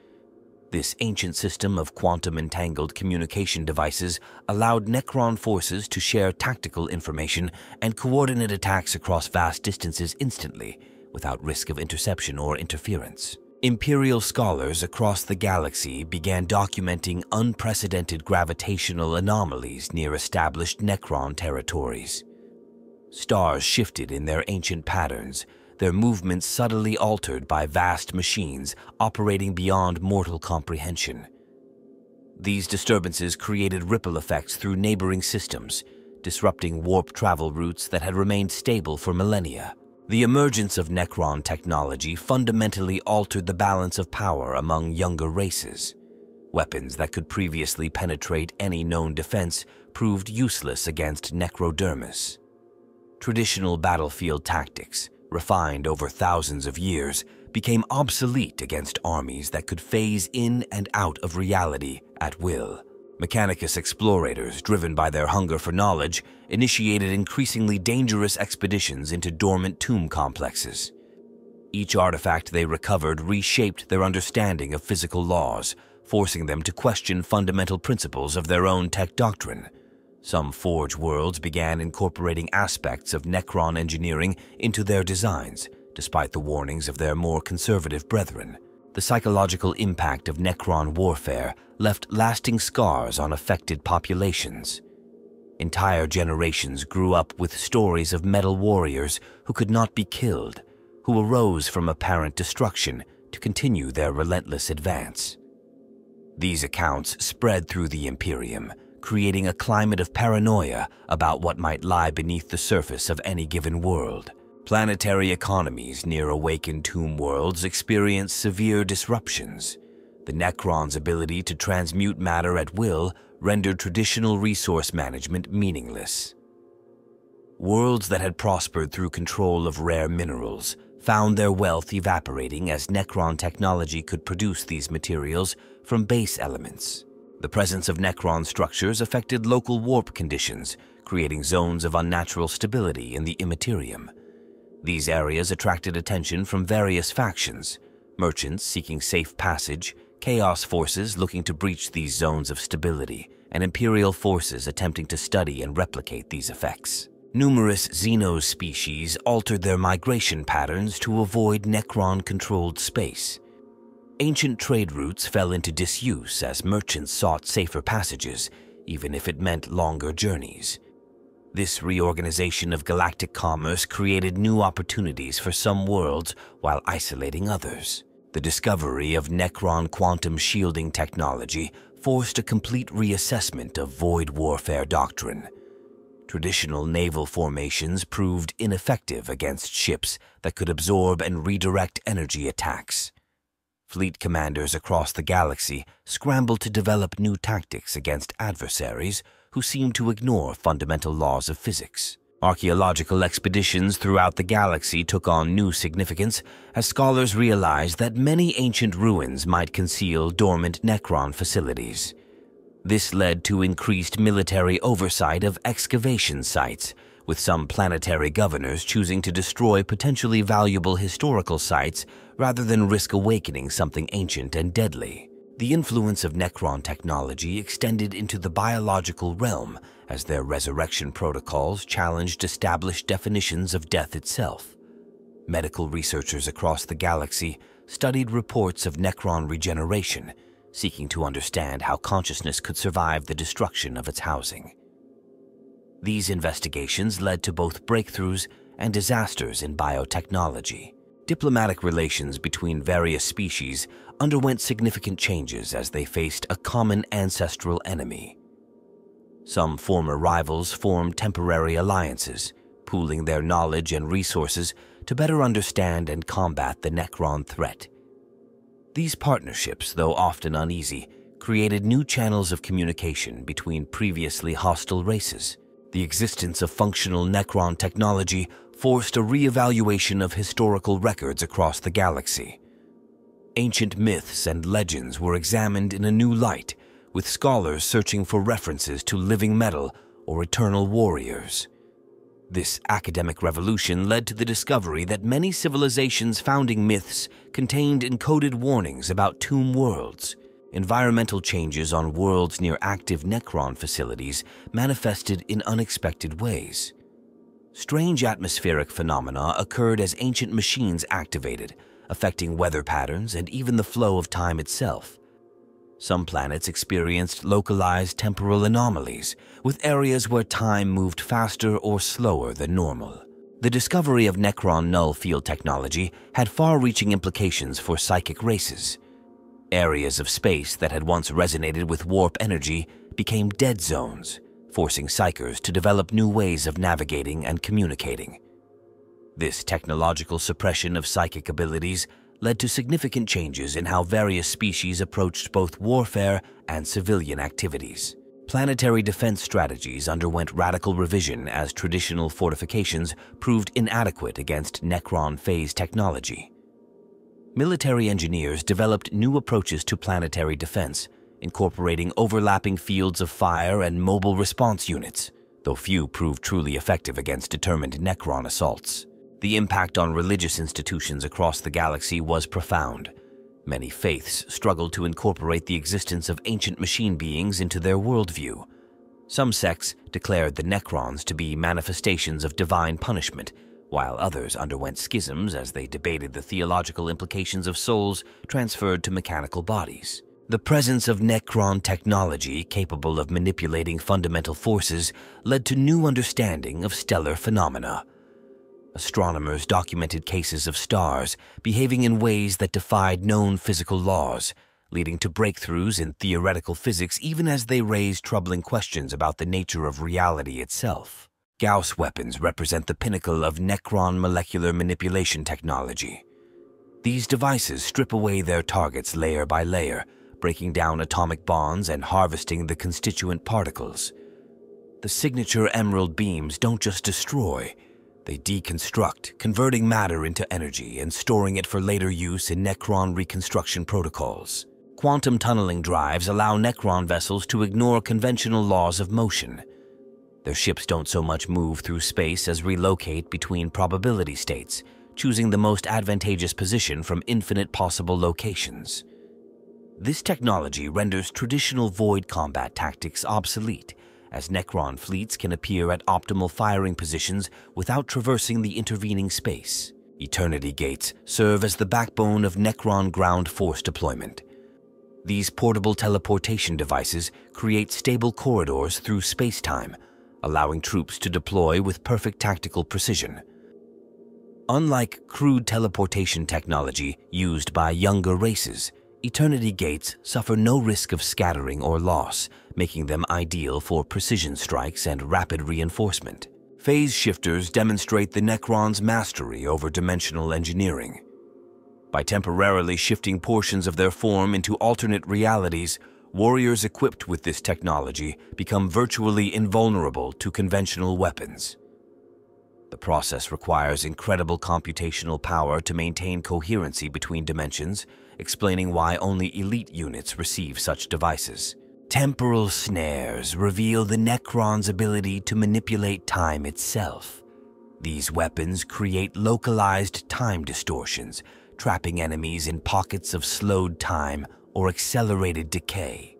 This ancient system of quantum-entangled communication devices allowed Necron forces to share tactical information and coordinate attacks across vast distances instantly, without risk of interception or interference. Imperial scholars across the galaxy began documenting unprecedented gravitational anomalies near established Necron territories. Stars shifted in their ancient patterns, their movements subtly altered by vast machines operating beyond mortal comprehension. These disturbances created ripple effects through neighboring systems, disrupting warp travel routes that had remained stable for millennia. The emergence of Necron technology fundamentally altered the balance of power among younger races. Weapons that could previously penetrate any known defense proved useless against Necrodermis. Traditional battlefield tactics, refined over thousands of years, became obsolete against armies that could phase in and out of reality at will. Mechanicus explorators, driven by their hunger for knowledge, initiated increasingly dangerous expeditions into dormant tomb complexes. Each artifact they recovered reshaped their understanding of physical laws, forcing them to question fundamental principles of their own tech doctrine. Some Forge worlds began incorporating aspects of Necron engineering into their designs, despite the warnings of their more conservative brethren. The psychological impact of Necron warfare left lasting scars on affected populations. Entire generations grew up with stories of metal warriors who could not be killed, who arose from apparent destruction to continue their relentless advance. These accounts spread through the Imperium, creating a climate of paranoia about what might lie beneath the surface of any given world. Planetary economies near awakened tomb worlds experienced severe disruptions. The Necrons' ability to transmute matter at will rendered traditional resource management meaningless. Worlds that had prospered through control of rare minerals found their wealth evaporating as Necron technology could produce these materials from base elements. The presence of Necron structures affected local warp conditions, creating zones of unnatural stability in the Immaterium. These areas attracted attention from various factions, merchants seeking safe passage, chaos forces looking to breach these zones of stability, and Imperial forces attempting to study and replicate these effects. Numerous Xeno species altered their migration patterns to avoid Necron-controlled space. Ancient trade routes fell into disuse as merchants sought safer passages, even if it meant longer journeys. This reorganization of galactic commerce created new opportunities for some worlds while isolating others. The discovery of Necron quantum shielding technology forced a complete reassessment of void warfare doctrine. Traditional naval formations proved ineffective against ships that could absorb and redirect energy attacks. Fleet commanders across the galaxy scrambled to develop new tactics against adversaries who seemed to ignore fundamental laws of physics. Archaeological expeditions throughout the galaxy took on new significance as scholars realized that many ancient ruins might conceal dormant Necron facilities. This led to increased military oversight of excavation sites, with some planetary governors choosing to destroy potentially valuable historical sites rather than risk awakening something ancient and deadly. The influence of Necron technology extended into the biological realm as their resurrection protocols challenged established definitions of death itself. Medical researchers across the galaxy studied reports of Necron regeneration, seeking to understand how consciousness could survive the destruction of its housing. These investigations led to both breakthroughs and disasters in biotechnology. Diplomatic relations between various species underwent significant changes as they faced a common ancestral enemy. Some former rivals formed temporary alliances, pooling their knowledge and resources to better understand and combat the Necron threat. These partnerships, though often uneasy, created new channels of communication between previously hostile races. The existence of functional Necron technology forced a re-evaluation of historical records across the galaxy. Ancient myths and legends were examined in a new light, with scholars searching for references to living metal or eternal warriors. This academic revolution led to the discovery that many civilizations' founding myths contained encoded warnings about tomb worlds. Environmental changes on worlds near active Necron facilities manifested in unexpected ways. Strange atmospheric phenomena occurred as ancient machines activated, affecting weather patterns and even the flow of time itself. Some planets experienced localized temporal anomalies, with areas where time moved faster or slower than normal. The discovery of Necron null field technology had far-reaching implications for psychic races. Areas of space that had once resonated with warp energy became dead zones, forcing psychers to develop new ways of navigating and communicating. This technological suppression of psychic abilities led to significant changes in how various species approached both warfare and civilian activities. Planetary defense strategies underwent radical revision as traditional fortifications proved inadequate against Necron phase technology. Military engineers developed new approaches to planetary defense, incorporating overlapping fields of fire and mobile response units, though few proved truly effective against determined Necron assaults. The impact on religious institutions across the galaxy was profound. Many faiths struggled to incorporate the existence of ancient machine beings into their worldview. Some sects declared the Necrons to be manifestations of divine punishment, while others underwent schisms as they debated the theological implications of souls transferred to mechanical bodies. The presence of Necron technology capable of manipulating fundamental forces led to new understanding of stellar phenomena. Astronomers documented cases of stars behaving in ways that defied known physical laws, leading to breakthroughs in theoretical physics even as they raised troubling questions about the nature of reality itself. Gauss weapons represent the pinnacle of Necron molecular manipulation technology. These devices strip away their targets layer by layer, breaking down atomic bonds and harvesting the constituent particles. The signature emerald beams don't just destroy, they deconstruct, converting matter into energy and storing it for later use in Necron reconstruction protocols. Quantum tunneling drives allow Necron vessels to ignore conventional laws of motion. Their ships don't so much move through space as relocate between probability states, choosing the most advantageous position from infinite possible locations. This technology renders traditional void combat tactics obsolete as Necron fleets can appear at optimal firing positions without traversing the intervening space. Eternity Gates serve as the backbone of Necron ground force deployment. These portable teleportation devices create stable corridors through space-time, allowing troops to deploy with perfect tactical precision. Unlike crude teleportation technology used by younger races, Eternity Gates suffer no risk of scattering or loss, making them ideal for precision strikes and rapid reinforcement. Phase shifters demonstrate the Necron's mastery over dimensional engineering. By temporarily shifting portions of their form into alternate realities, warriors equipped with this technology become virtually invulnerable to conventional weapons. The process requires incredible computational power to maintain coherency between dimensions, explaining why only elite units receive such devices. Temporal snares reveal the Necron's ability to manipulate time itself. These weapons create localized time distortions, trapping enemies in pockets of slowed time or accelerated decay.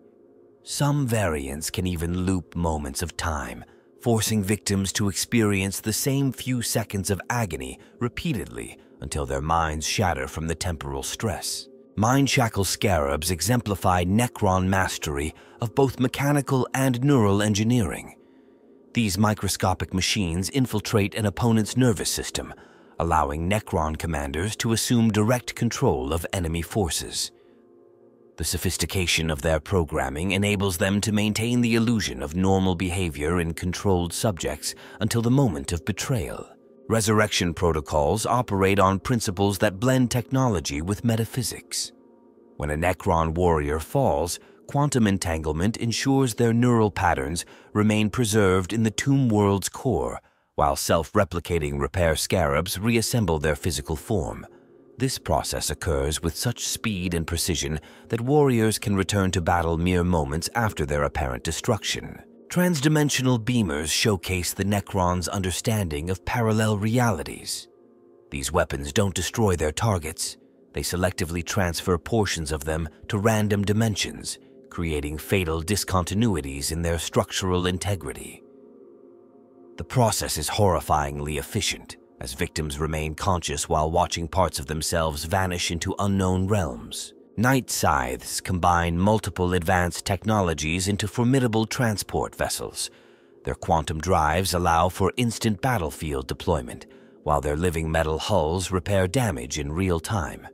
Some variants can even loop moments of time, forcing victims to experience the same few seconds of agony repeatedly until their minds shatter from the temporal stress. Mind-shackle scarabs exemplify Necron mastery of both mechanical and neural engineering. These microscopic machines infiltrate an opponent's nervous system, allowing Necron commanders to assume direct control of enemy forces. The sophistication of their programming enables them to maintain the illusion of normal behavior in controlled subjects until the moment of betrayal. Resurrection protocols operate on principles that blend technology with metaphysics. When a Necron warrior falls, quantum entanglement ensures their neural patterns remain preserved in the tomb world's core, while self-replicating repair scarabs reassemble their physical form. This process occurs with such speed and precision that warriors can return to battle mere moments after their apparent destruction. Transdimensional beamers showcase the Necron's understanding of parallel realities. These weapons don't destroy their targets. They selectively transfer portions of them to random dimensions, creating fatal discontinuities in their structural integrity. The process is horrifyingly efficient, as victims remain conscious while watching parts of themselves vanish into unknown realms. Night Scythes combine multiple advanced technologies into formidable transport vessels. Their quantum drives allow for instant battlefield deployment, while their living metal hulls repair damage in real time.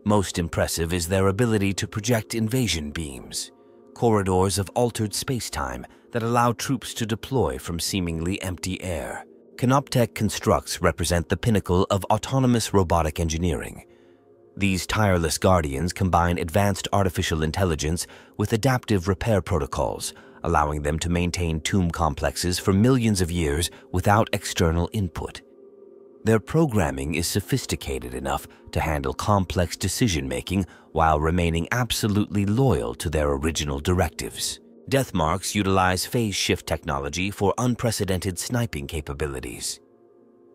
Most impressive is their ability to project invasion beams, corridors of altered space-time that allow troops to deploy from seemingly empty air. Canoptech constructs represent the pinnacle of autonomous robotic engineering. These tireless guardians combine advanced artificial intelligence with adaptive repair protocols, allowing them to maintain tomb complexes for millions of years without external input. Their programming is sophisticated enough to handle complex decision-making while remaining absolutely loyal to their original directives. Deathmarks utilize phase shift technology for unprecedented sniping capabilities.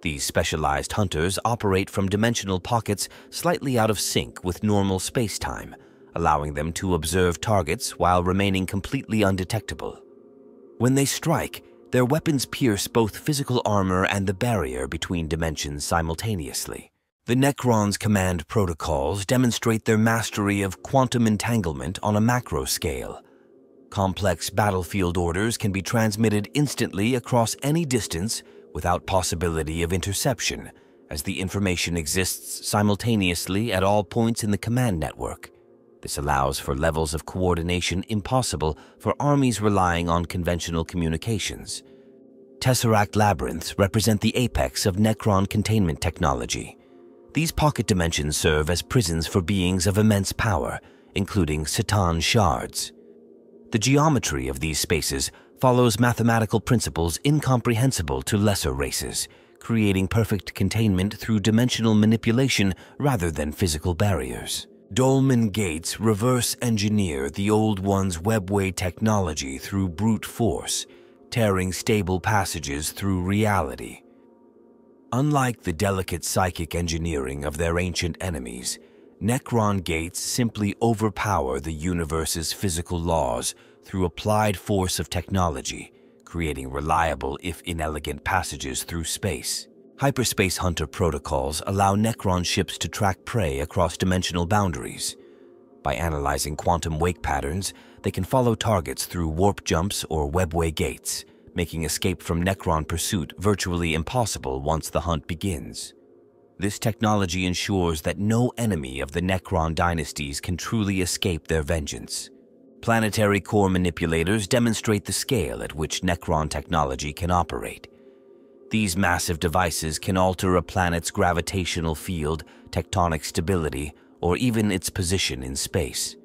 These specialized hunters operate from dimensional pockets slightly out of sync with normal space-time, allowing them to observe targets while remaining completely undetectable. When they strike, their weapons pierce both physical armor and the barrier between dimensions simultaneously. The Necron's command protocols demonstrate their mastery of quantum entanglement on a macro scale. Complex battlefield orders can be transmitted instantly across any distance without possibility of interception, as the information exists simultaneously at all points in the command network. This allows for levels of coordination impossible for armies relying on conventional communications. Tesseract labyrinths represent the apex of Necron containment technology. These pocket dimensions serve as prisons for beings of immense power, including Satan shards. The geometry of these spaces follows mathematical principles incomprehensible to lesser races, creating perfect containment through dimensional manipulation rather than physical barriers. Dolmen gates reverse engineer the Old One's webway technology through brute force, tearing stable passages through reality. Unlike the delicate psychic engineering of their ancient enemies, Necron gates simply overpower the universe's physical laws through applied force of technology, creating reliable if inelegant passages through space. Hyperspace Hunter protocols allow Necron ships to track prey across dimensional boundaries. By analyzing quantum wake patterns, they can follow targets through warp jumps or webway gates, making escape from Necron pursuit virtually impossible once the hunt begins. This technology ensures that no enemy of the Necron dynasties can truly escape their vengeance. Planetary core manipulators demonstrate the scale at which Necron technology can operate. These massive devices can alter a planet's gravitational field, tectonic stability, or even its position in space.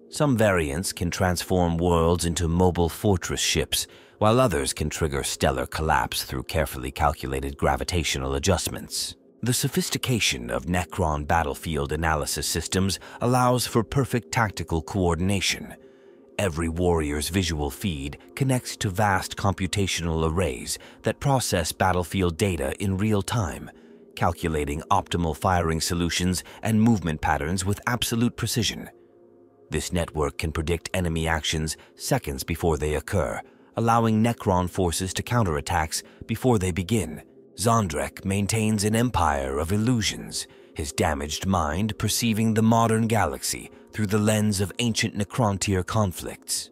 Some variants can transform worlds into mobile fortress ships, while others can trigger stellar collapse through carefully calculated gravitational adjustments. The sophistication of Necron battlefield analysis systems allows for perfect tactical coordination. Every warrior's visual feed connects to vast computational arrays that process battlefield data in real time, calculating optimal firing solutions and movement patterns with absolute precision. This network can predict enemy actions seconds before they occur, allowing Necron forces to counterattacks before they begin. Zondrek maintains an empire of illusions, his damaged mind perceiving the modern galaxy through the lens of ancient Necrontyr conflicts.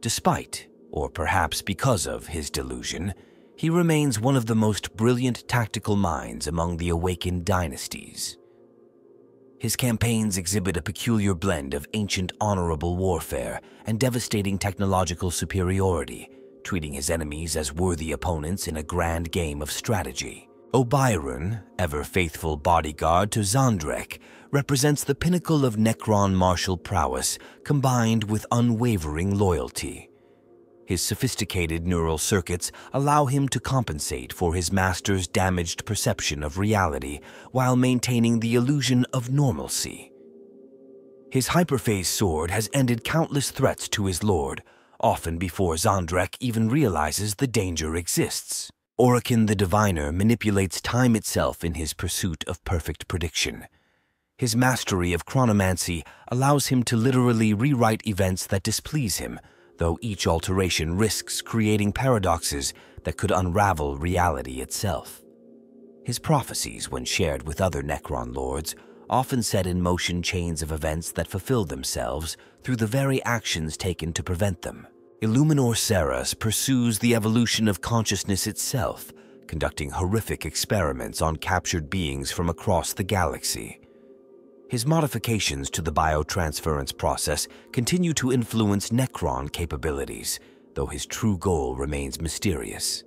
Despite, or perhaps because of, his delusion, he remains one of the most brilliant tactical minds among the awakened dynasties. His campaigns exhibit a peculiar blend of ancient honorable warfare and devastating technological superiority, treating his enemies as worthy opponents in a grand game of strategy. Obyron, ever faithful bodyguard to Zondrek, represents the pinnacle of Necron martial prowess combined with unwavering loyalty. His sophisticated neural circuits allow him to compensate for his master's damaged perception of reality while maintaining the illusion of normalcy. His hyperphase sword has ended countless threats to his lord, often before Zondrek even realizes the danger exists. Orokin the Diviner manipulates time itself in his pursuit of perfect prediction. His mastery of chronomancy allows him to literally rewrite events that displease him, though each alteration risks creating paradoxes that could unravel reality itself. His prophecies, when shared with other Necron lords, often set in motion chains of events that fulfill themselves through the very actions taken to prevent them. Illuminor Saras pursues the evolution of consciousness itself, conducting horrific experiments on captured beings from across the galaxy. His modifications to the biotransference process continue to influence Necron capabilities, though his true goal remains mysterious.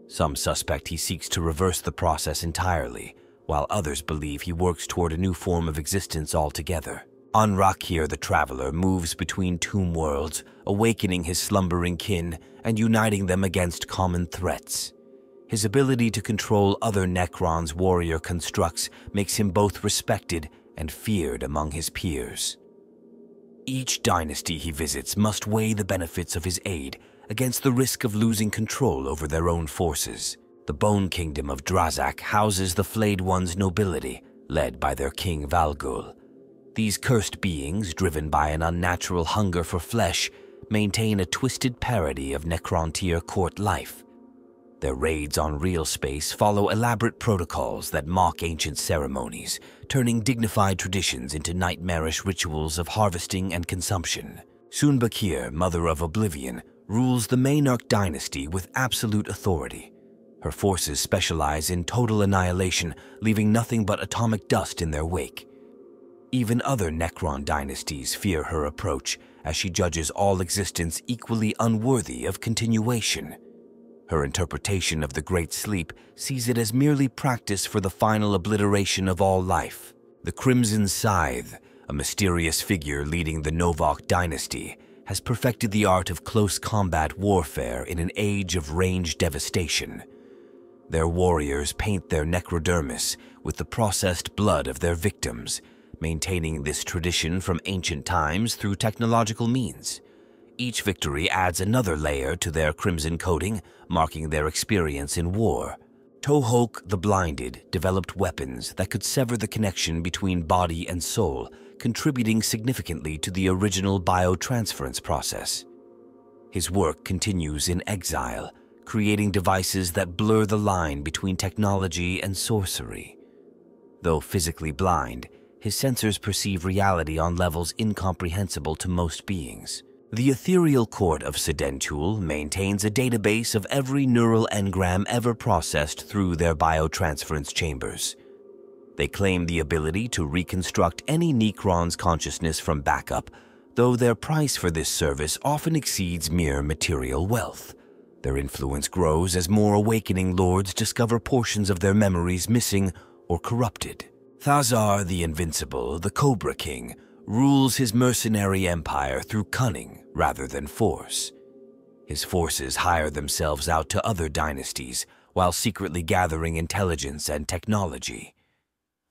Some suspect he seeks to reverse the process entirely, while others believe he works toward a new form of existence altogether. Anrakir the Traveler moves between tomb worlds, awakening his slumbering kin and uniting them against common threats. His ability to control other Necrons' warrior constructs makes him both respected and feared among his peers. Each dynasty he visits must weigh the benefits of his aid against the risk of losing control over their own forces. The Bone Kingdom of Drazak houses the Flayed One's nobility, led by their king Valgul. These cursed beings, driven by an unnatural hunger for flesh, maintain a twisted parody of Necrontyr court life. Their raids on real space follow elaborate protocols that mock ancient ceremonies, turning dignified traditions into nightmarish rituals of harvesting and consumption. Sunbakir, Mother of Oblivion, rules the Maynarch dynasty with absolute authority. Her forces specialize in total annihilation, leaving nothing but atomic dust in their wake. Even other Necron dynasties fear her approach, as she judges all existence equally unworthy of continuation. Her interpretation of the Great Sleep sees it as merely practice for the final obliteration of all life. The Crimson Scythe, a mysterious figure leading the Novak dynasty, has perfected the art of close combat warfare in an age of range devastation. Their warriors paint their necrodermis with the processed blood of their victims, maintaining this tradition from ancient times through technological means. Each victory adds another layer to their crimson coating, marking their experience in war. Tohok the Blinded developed weapons that could sever the connection between body and soul, contributing significantly to the original biotransference process. His work continues in exile, creating devices that blur the line between technology and sorcery. Though physically blind, his sensors perceive reality on levels incomprehensible to most beings. The ethereal court of Sedentul maintains a database of every neural engram ever processed through their biotransference chambers. They claim the ability to reconstruct any Necron's consciousness from backup, though their price for this service often exceeds mere material wealth. Their influence grows as more awakening lords discover portions of their memories missing or corrupted. Thazar the Invincible, the Cobra King, rules his mercenary empire through cunning rather than force. His forces hire themselves out to other dynasties while secretly gathering intelligence and technology.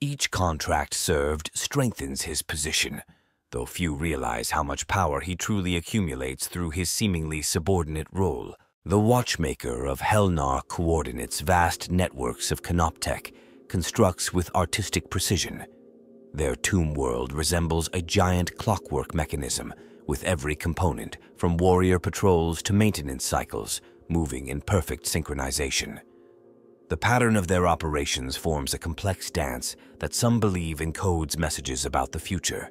Each contract served strengthens his position, though few realize how much power he truly accumulates through his seemingly subordinate role. The Watchmaker of Helnar coordinates vast networks of Canoptech, constructs with artistic precision. Their tomb world resembles a giant clockwork mechanism, with every component, from warrior patrols to maintenance cycles, moving in perfect synchronization. The pattern of their operations forms a complex dance that some believe encodes messages about the future.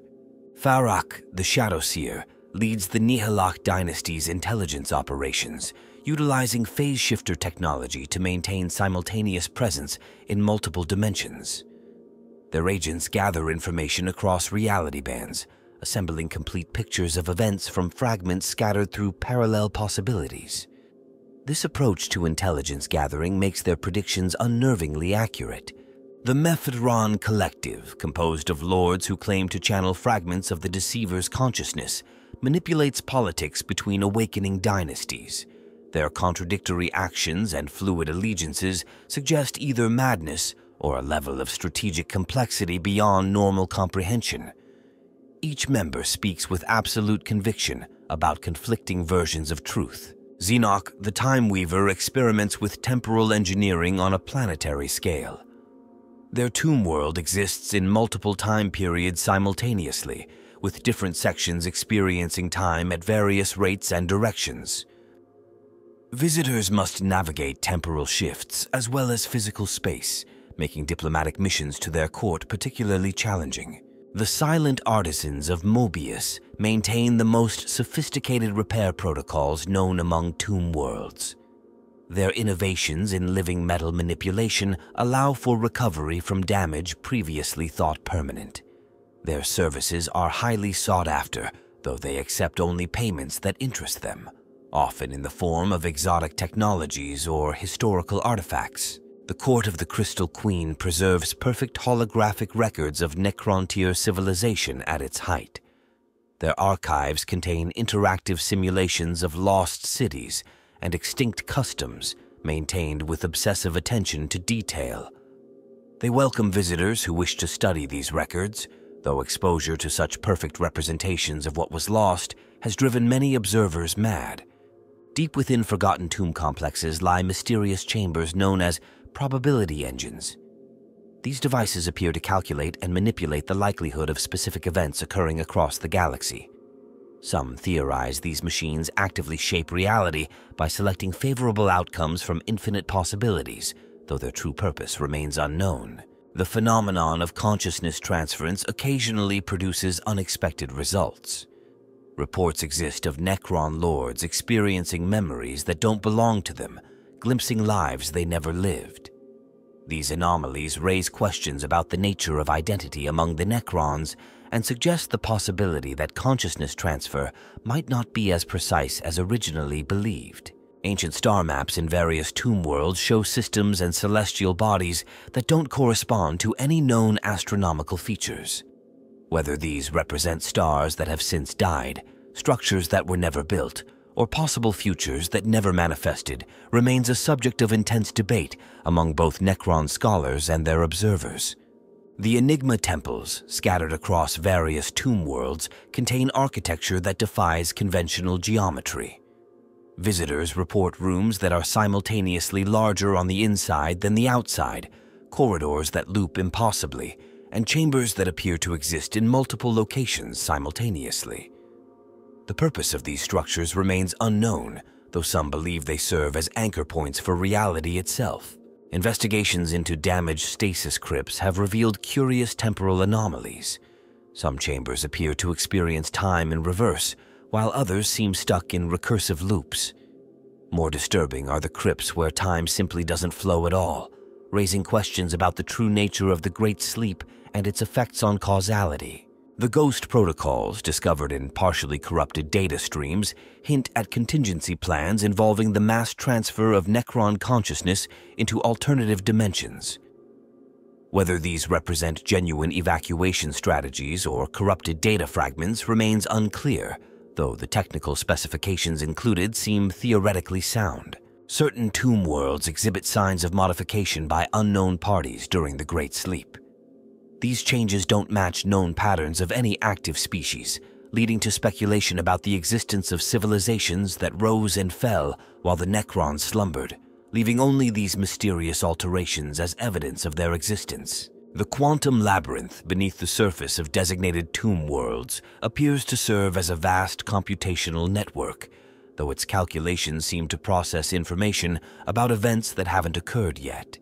Farak, the Shadowseer, leads the Nihilak dynasty's intelligence operations, utilizing phase shifter technology to maintain simultaneous presence in multiple dimensions. Their agents gather information across reality bands, assembling complete pictures of events from fragments scattered through parallel possibilities. This approach to intelligence gathering makes their predictions unnervingly accurate. The Mephedron Collective, composed of lords who claim to channel fragments of the Deceiver's consciousness, manipulates politics between awakening dynasties. Their contradictory actions and fluid allegiances suggest either madness or a level of strategic complexity beyond normal comprehension. Each member speaks with absolute conviction about conflicting versions of truth. Xenok, the Time Weaver, experiments with temporal engineering on a planetary scale. Their tomb world exists in multiple time periods simultaneously, with different sections experiencing time at various rates and directions. Visitors must navigate temporal shifts as well as physical space, making diplomatic missions to their court particularly challenging. The silent artisans of Mobius maintain the most sophisticated repair protocols known among tomb worlds. Their innovations in living metal manipulation allow for recovery from damage previously thought permanent. Their services are highly sought after, though they accept only payments that interest them, often in the form of exotic technologies or historical artifacts. The Court of the Crystal Queen preserves perfect holographic records of Necrontyr civilization at its height. Their archives contain interactive simulations of lost cities and extinct customs maintained with obsessive attention to detail. They welcome visitors who wish to study these records, though exposure to such perfect representations of what was lost has driven many observers mad. Deep within forgotten tomb complexes lie mysterious chambers known as probability engines. These devices appear to calculate and manipulate the likelihood of specific events occurring across the galaxy. Some theorize these machines actively shape reality by selecting favorable outcomes from infinite possibilities, though their true purpose remains unknown. The phenomenon of consciousness transference occasionally produces unexpected results. Reports exist of Necron lords experiencing memories that don't belong to them, glimpsing lives they never lived. These anomalies raise questions about the nature of identity among the Necrons and suggest the possibility that consciousness transfer might not be as precise as originally believed. Ancient star maps in various tomb worlds show systems and celestial bodies that don't correspond to any known astronomical features. Whether these represent stars that have since died, structures that were never built, or possible futures that never manifested remains a subject of intense debate among both Necron scholars and their observers. The Enigma temples, scattered across various tomb worlds, contain architecture that defies conventional geometry. Visitors report rooms that are simultaneously larger on the inside than the outside, corridors that loop impossibly, and chambers that appear to exist in multiple locations simultaneously. The purpose of these structures remains unknown, though some believe they serve as anchor points for reality itself. Investigations into damaged stasis crypts have revealed curious temporal anomalies. Some chambers appear to experience time in reverse, while others seem stuck in recursive loops. More disturbing are the crypts where time simply doesn't flow at all, raising questions about the true nature of the Great Sleep and its effects on causality. The ghost protocols discovered in partially corrupted data streams hint at contingency plans involving the mass transfer of Necron consciousness into alternative dimensions. Whether these represent genuine evacuation strategies or corrupted data fragments remains unclear, though the technical specifications included seem theoretically sound. Certain tomb worlds exhibit signs of modification by unknown parties during the Great Sleep. These changes don't match known patterns of any active species, leading to speculation about the existence of civilizations that rose and fell while the Necrons slumbered, leaving only these mysterious alterations as evidence of their existence. The quantum labyrinth beneath the surface of designated tomb worlds appears to serve as a vast computational network, though its calculations seem to process information about events that haven't occurred yet.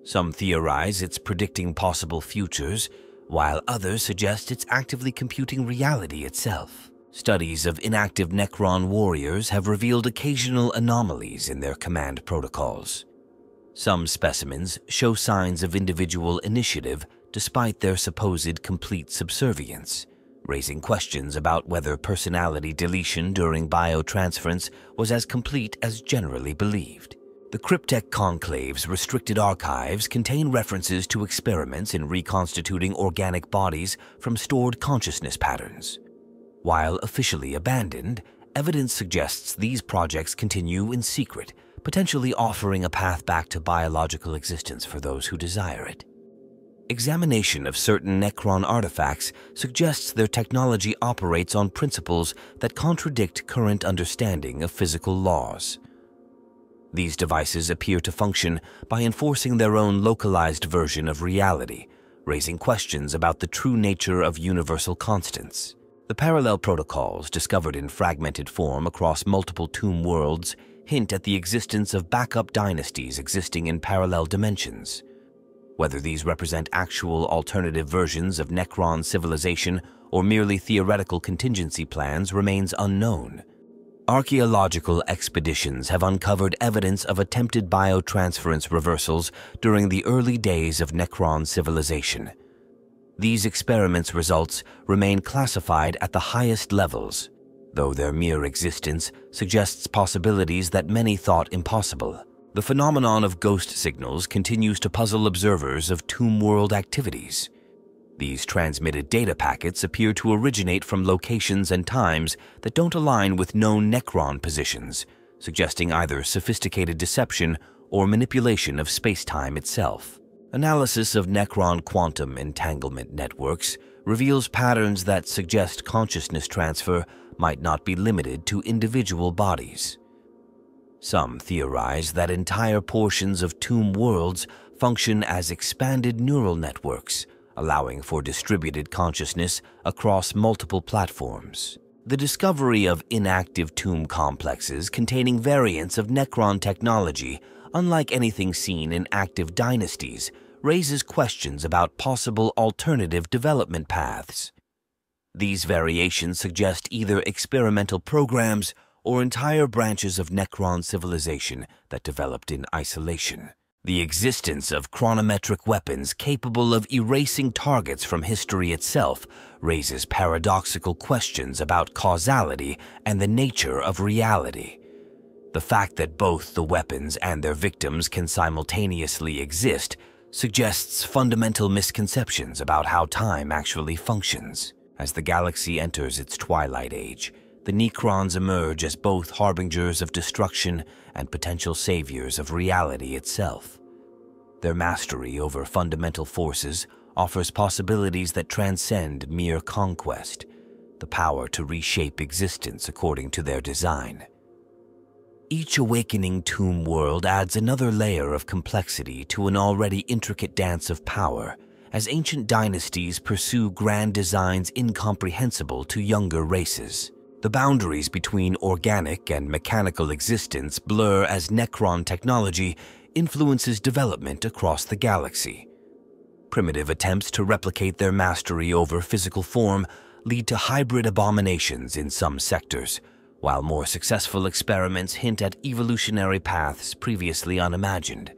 Some theorize it's predicting possible futures, while others suggest it's actively computing reality itself. Studies of inactive Necron warriors have revealed occasional anomalies in their command protocols. Some specimens show signs of individual initiative despite their supposed complete subservience, raising questions about whether personality deletion during biotransference was as complete as generally believed. The Cryptek Conclave's restricted archives contain references to experiments in reconstituting organic bodies from stored consciousness patterns. While officially abandoned, evidence suggests these projects continue in secret, potentially offering a path back to biological existence for those who desire it. Examination of certain Necron artifacts suggests their technology operates on principles that contradict current understanding of physical laws. These devices appear to function by enforcing their own localized version of reality, raising questions about the true nature of universal constants. The parallel protocols discovered in fragmented form across multiple tomb worlds hint at the existence of backup dynasties existing in parallel dimensions. Whether these represent actual alternative versions of Necron civilization or merely theoretical contingency plans remains unknown. Archaeological expeditions have uncovered evidence of attempted biotransference reversals during the early days of Necron civilization. These experiments' results remain classified at the highest levels, though their mere existence suggests possibilities that many thought impossible. The phenomenon of ghost signals continues to puzzle observers of tomb world activities. These transmitted data packets appear to originate from locations and times that don't align with known Necron positions, suggesting either sophisticated deception or manipulation of space-time itself. Analysis of Necron quantum entanglement networks reveals patterns that suggest consciousness transfer might not be limited to individual bodies. Some theorize that entire portions of tomb worlds function as expanded neural networks, allowing for distributed consciousness across multiple platforms. The discovery of inactive tomb complexes containing variants of Necron technology, unlike anything seen in active dynasties, raises questions about possible alternative development paths. These variations suggest either experimental programs or entire branches of Necron civilization that developed in isolation. The existence of chronometric weapons capable of erasing targets from history itself raises paradoxical questions about causality and the nature of reality. The fact that both the weapons and their victims can simultaneously exist suggests fundamental misconceptions about how time actually functions. As the galaxy enters its twilight age, the Necrons emerge as both harbingers of destruction and potential saviors of reality itself. Their mastery over fundamental forces offers possibilities that transcend mere conquest, the power to reshape existence according to their design. Each awakening tomb world adds another layer of complexity to an already intricate dance of power, as ancient dynasties pursue grand designs incomprehensible to younger races. The boundaries between organic and mechanical existence blur as Necron technology influences development across the galaxy. Primitive attempts to replicate their mastery over physical form lead to hybrid abominations in some sectors, while more successful experiments hint at evolutionary paths previously unimagined.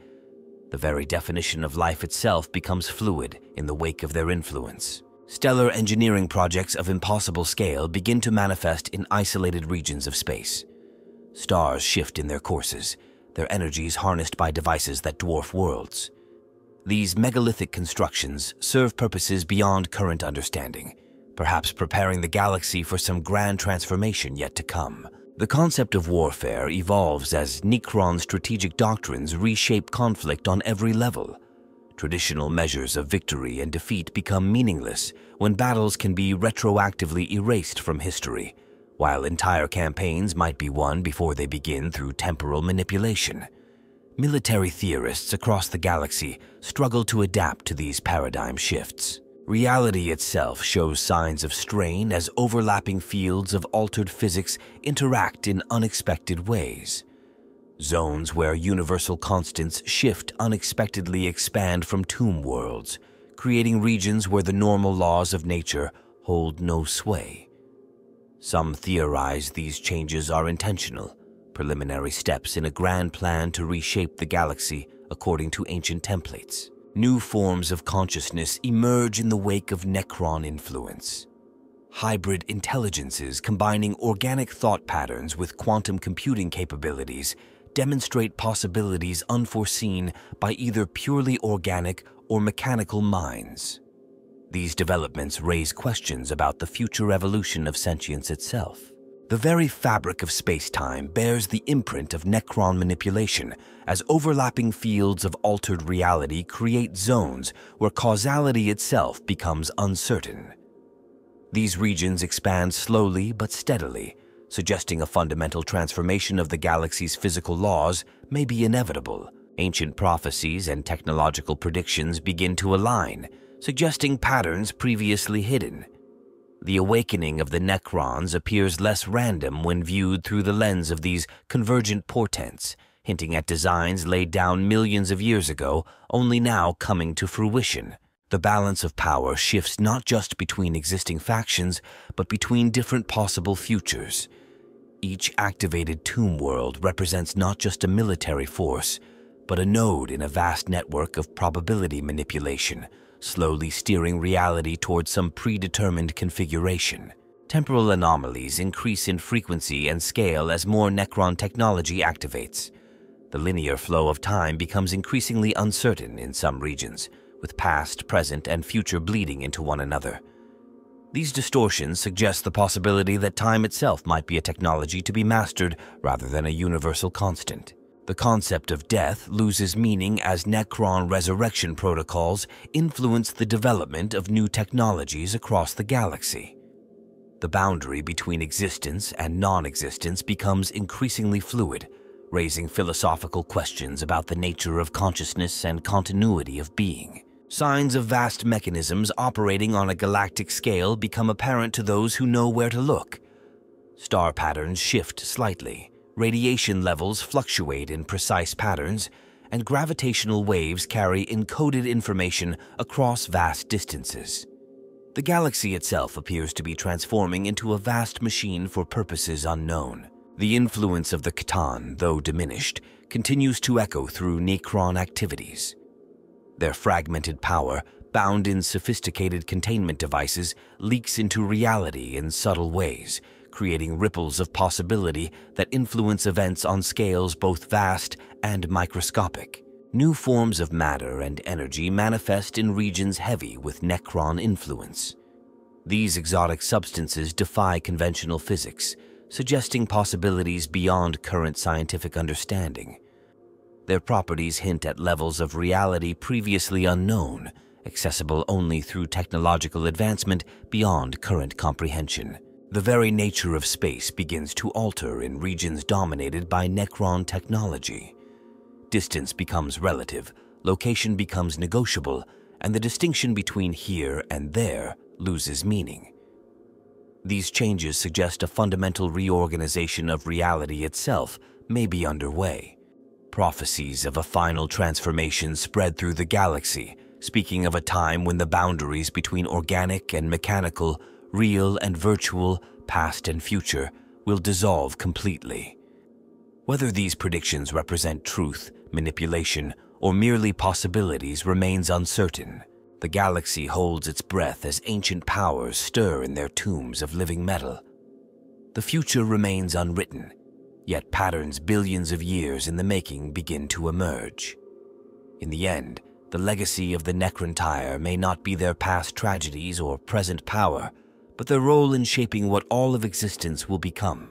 The very definition of life itself becomes fluid in the wake of their influence. Stellar engineering projects of impossible scale begin to manifest in isolated regions of space. Stars shift in their courses, their energies harnessed by devices that dwarf worlds. These megalithic constructions serve purposes beyond current understanding, perhaps preparing the galaxy for some grand transformation yet to come. The concept of warfare evolves as Necron strategic doctrines reshape conflict on every level. Traditional measures of victory and defeat become meaningless when battles can be retroactively erased from history, while entire campaigns might be won before they begin through temporal manipulation. Military theorists across the galaxy struggle to adapt to these paradigm shifts. Reality itself shows signs of strain as overlapping fields of altered physics interact in unexpected ways. Zones where universal constants shift unexpectedly expand from tomb worlds, creating regions where the normal laws of nature hold no sway. Some theorize these changes are intentional, preliminary steps in a grand plan to reshape the galaxy according to ancient templates. New forms of consciousness emerge in the wake of Necron influence. Hybrid intelligences combining organic thought patterns with quantum computing capabilities demonstrate possibilities unforeseen by either purely organic or mechanical minds. These developments raise questions about the future evolution of sentience itself. The very fabric of space-time bears the imprint of Necron manipulation, as overlapping fields of altered reality create zones where causality itself becomes uncertain. These regions expand slowly but steadily, suggesting a fundamental transformation of the galaxy's physical laws may be inevitable. Ancient prophecies and technological predictions begin to align, suggesting patterns previously hidden. The awakening of the Necrons appears less random when viewed through the lens of these convergent portents, hinting at designs laid down millions of years ago, only now coming to fruition. The balance of power shifts not just between existing factions, but between different possible futures. Each activated tomb world represents not just a military force, but a node in a vast network of probability manipulation, slowly steering reality towards some predetermined configuration. Temporal anomalies increase in frequency and scale as more Necron technology activates. The linear flow of time becomes increasingly uncertain in some regions, with past, present, and future bleeding into one another. These distortions suggest the possibility that time itself might be a technology to be mastered rather than a universal constant. The concept of death loses meaning as Necron resurrection protocols influence the development of new technologies across the galaxy. The boundary between existence and non-existence becomes increasingly fluid, raising philosophical questions about the nature of consciousness and continuity of being. Signs of vast mechanisms operating on a galactic scale become apparent to those who know where to look. Star patterns shift slightly, radiation levels fluctuate in precise patterns, and gravitational waves carry encoded information across vast distances. The galaxy itself appears to be transforming into a vast machine for purposes unknown. The influence of the C'tan, though diminished, continues to echo through Necron activities. Their fragmented power, bound in sophisticated containment devices, leaks into reality in subtle ways, creating ripples of possibility that influence events on scales both vast and microscopic. New forms of matter and energy manifest in regions heavy with Necron influence. These exotic substances defy conventional physics, suggesting possibilities beyond current scientific understanding. Their properties hint at levels of reality previously unknown, accessible only through technological advancement beyond current comprehension. The very nature of space begins to alter in regions dominated by Necron technology. Distance becomes relative, location becomes negotiable, and the distinction between here and there loses meaning. These changes suggest a fundamental reorganization of reality itself may be underway. Prophecies of a final transformation spread through the galaxy, speaking of a time when the boundaries between organic and mechanical, real and virtual, past and future, will dissolve completely. Whether these predictions represent truth, manipulation, or merely possibilities remains uncertain. The galaxy holds its breath as ancient powers stir in their tombs of living metal. The future remains unwritten, yet patterns billions of years in the making begin to emerge. In the end, the legacy of the Necrontyr may not be their past tragedies or present power, but their role in shaping what all of existence will become.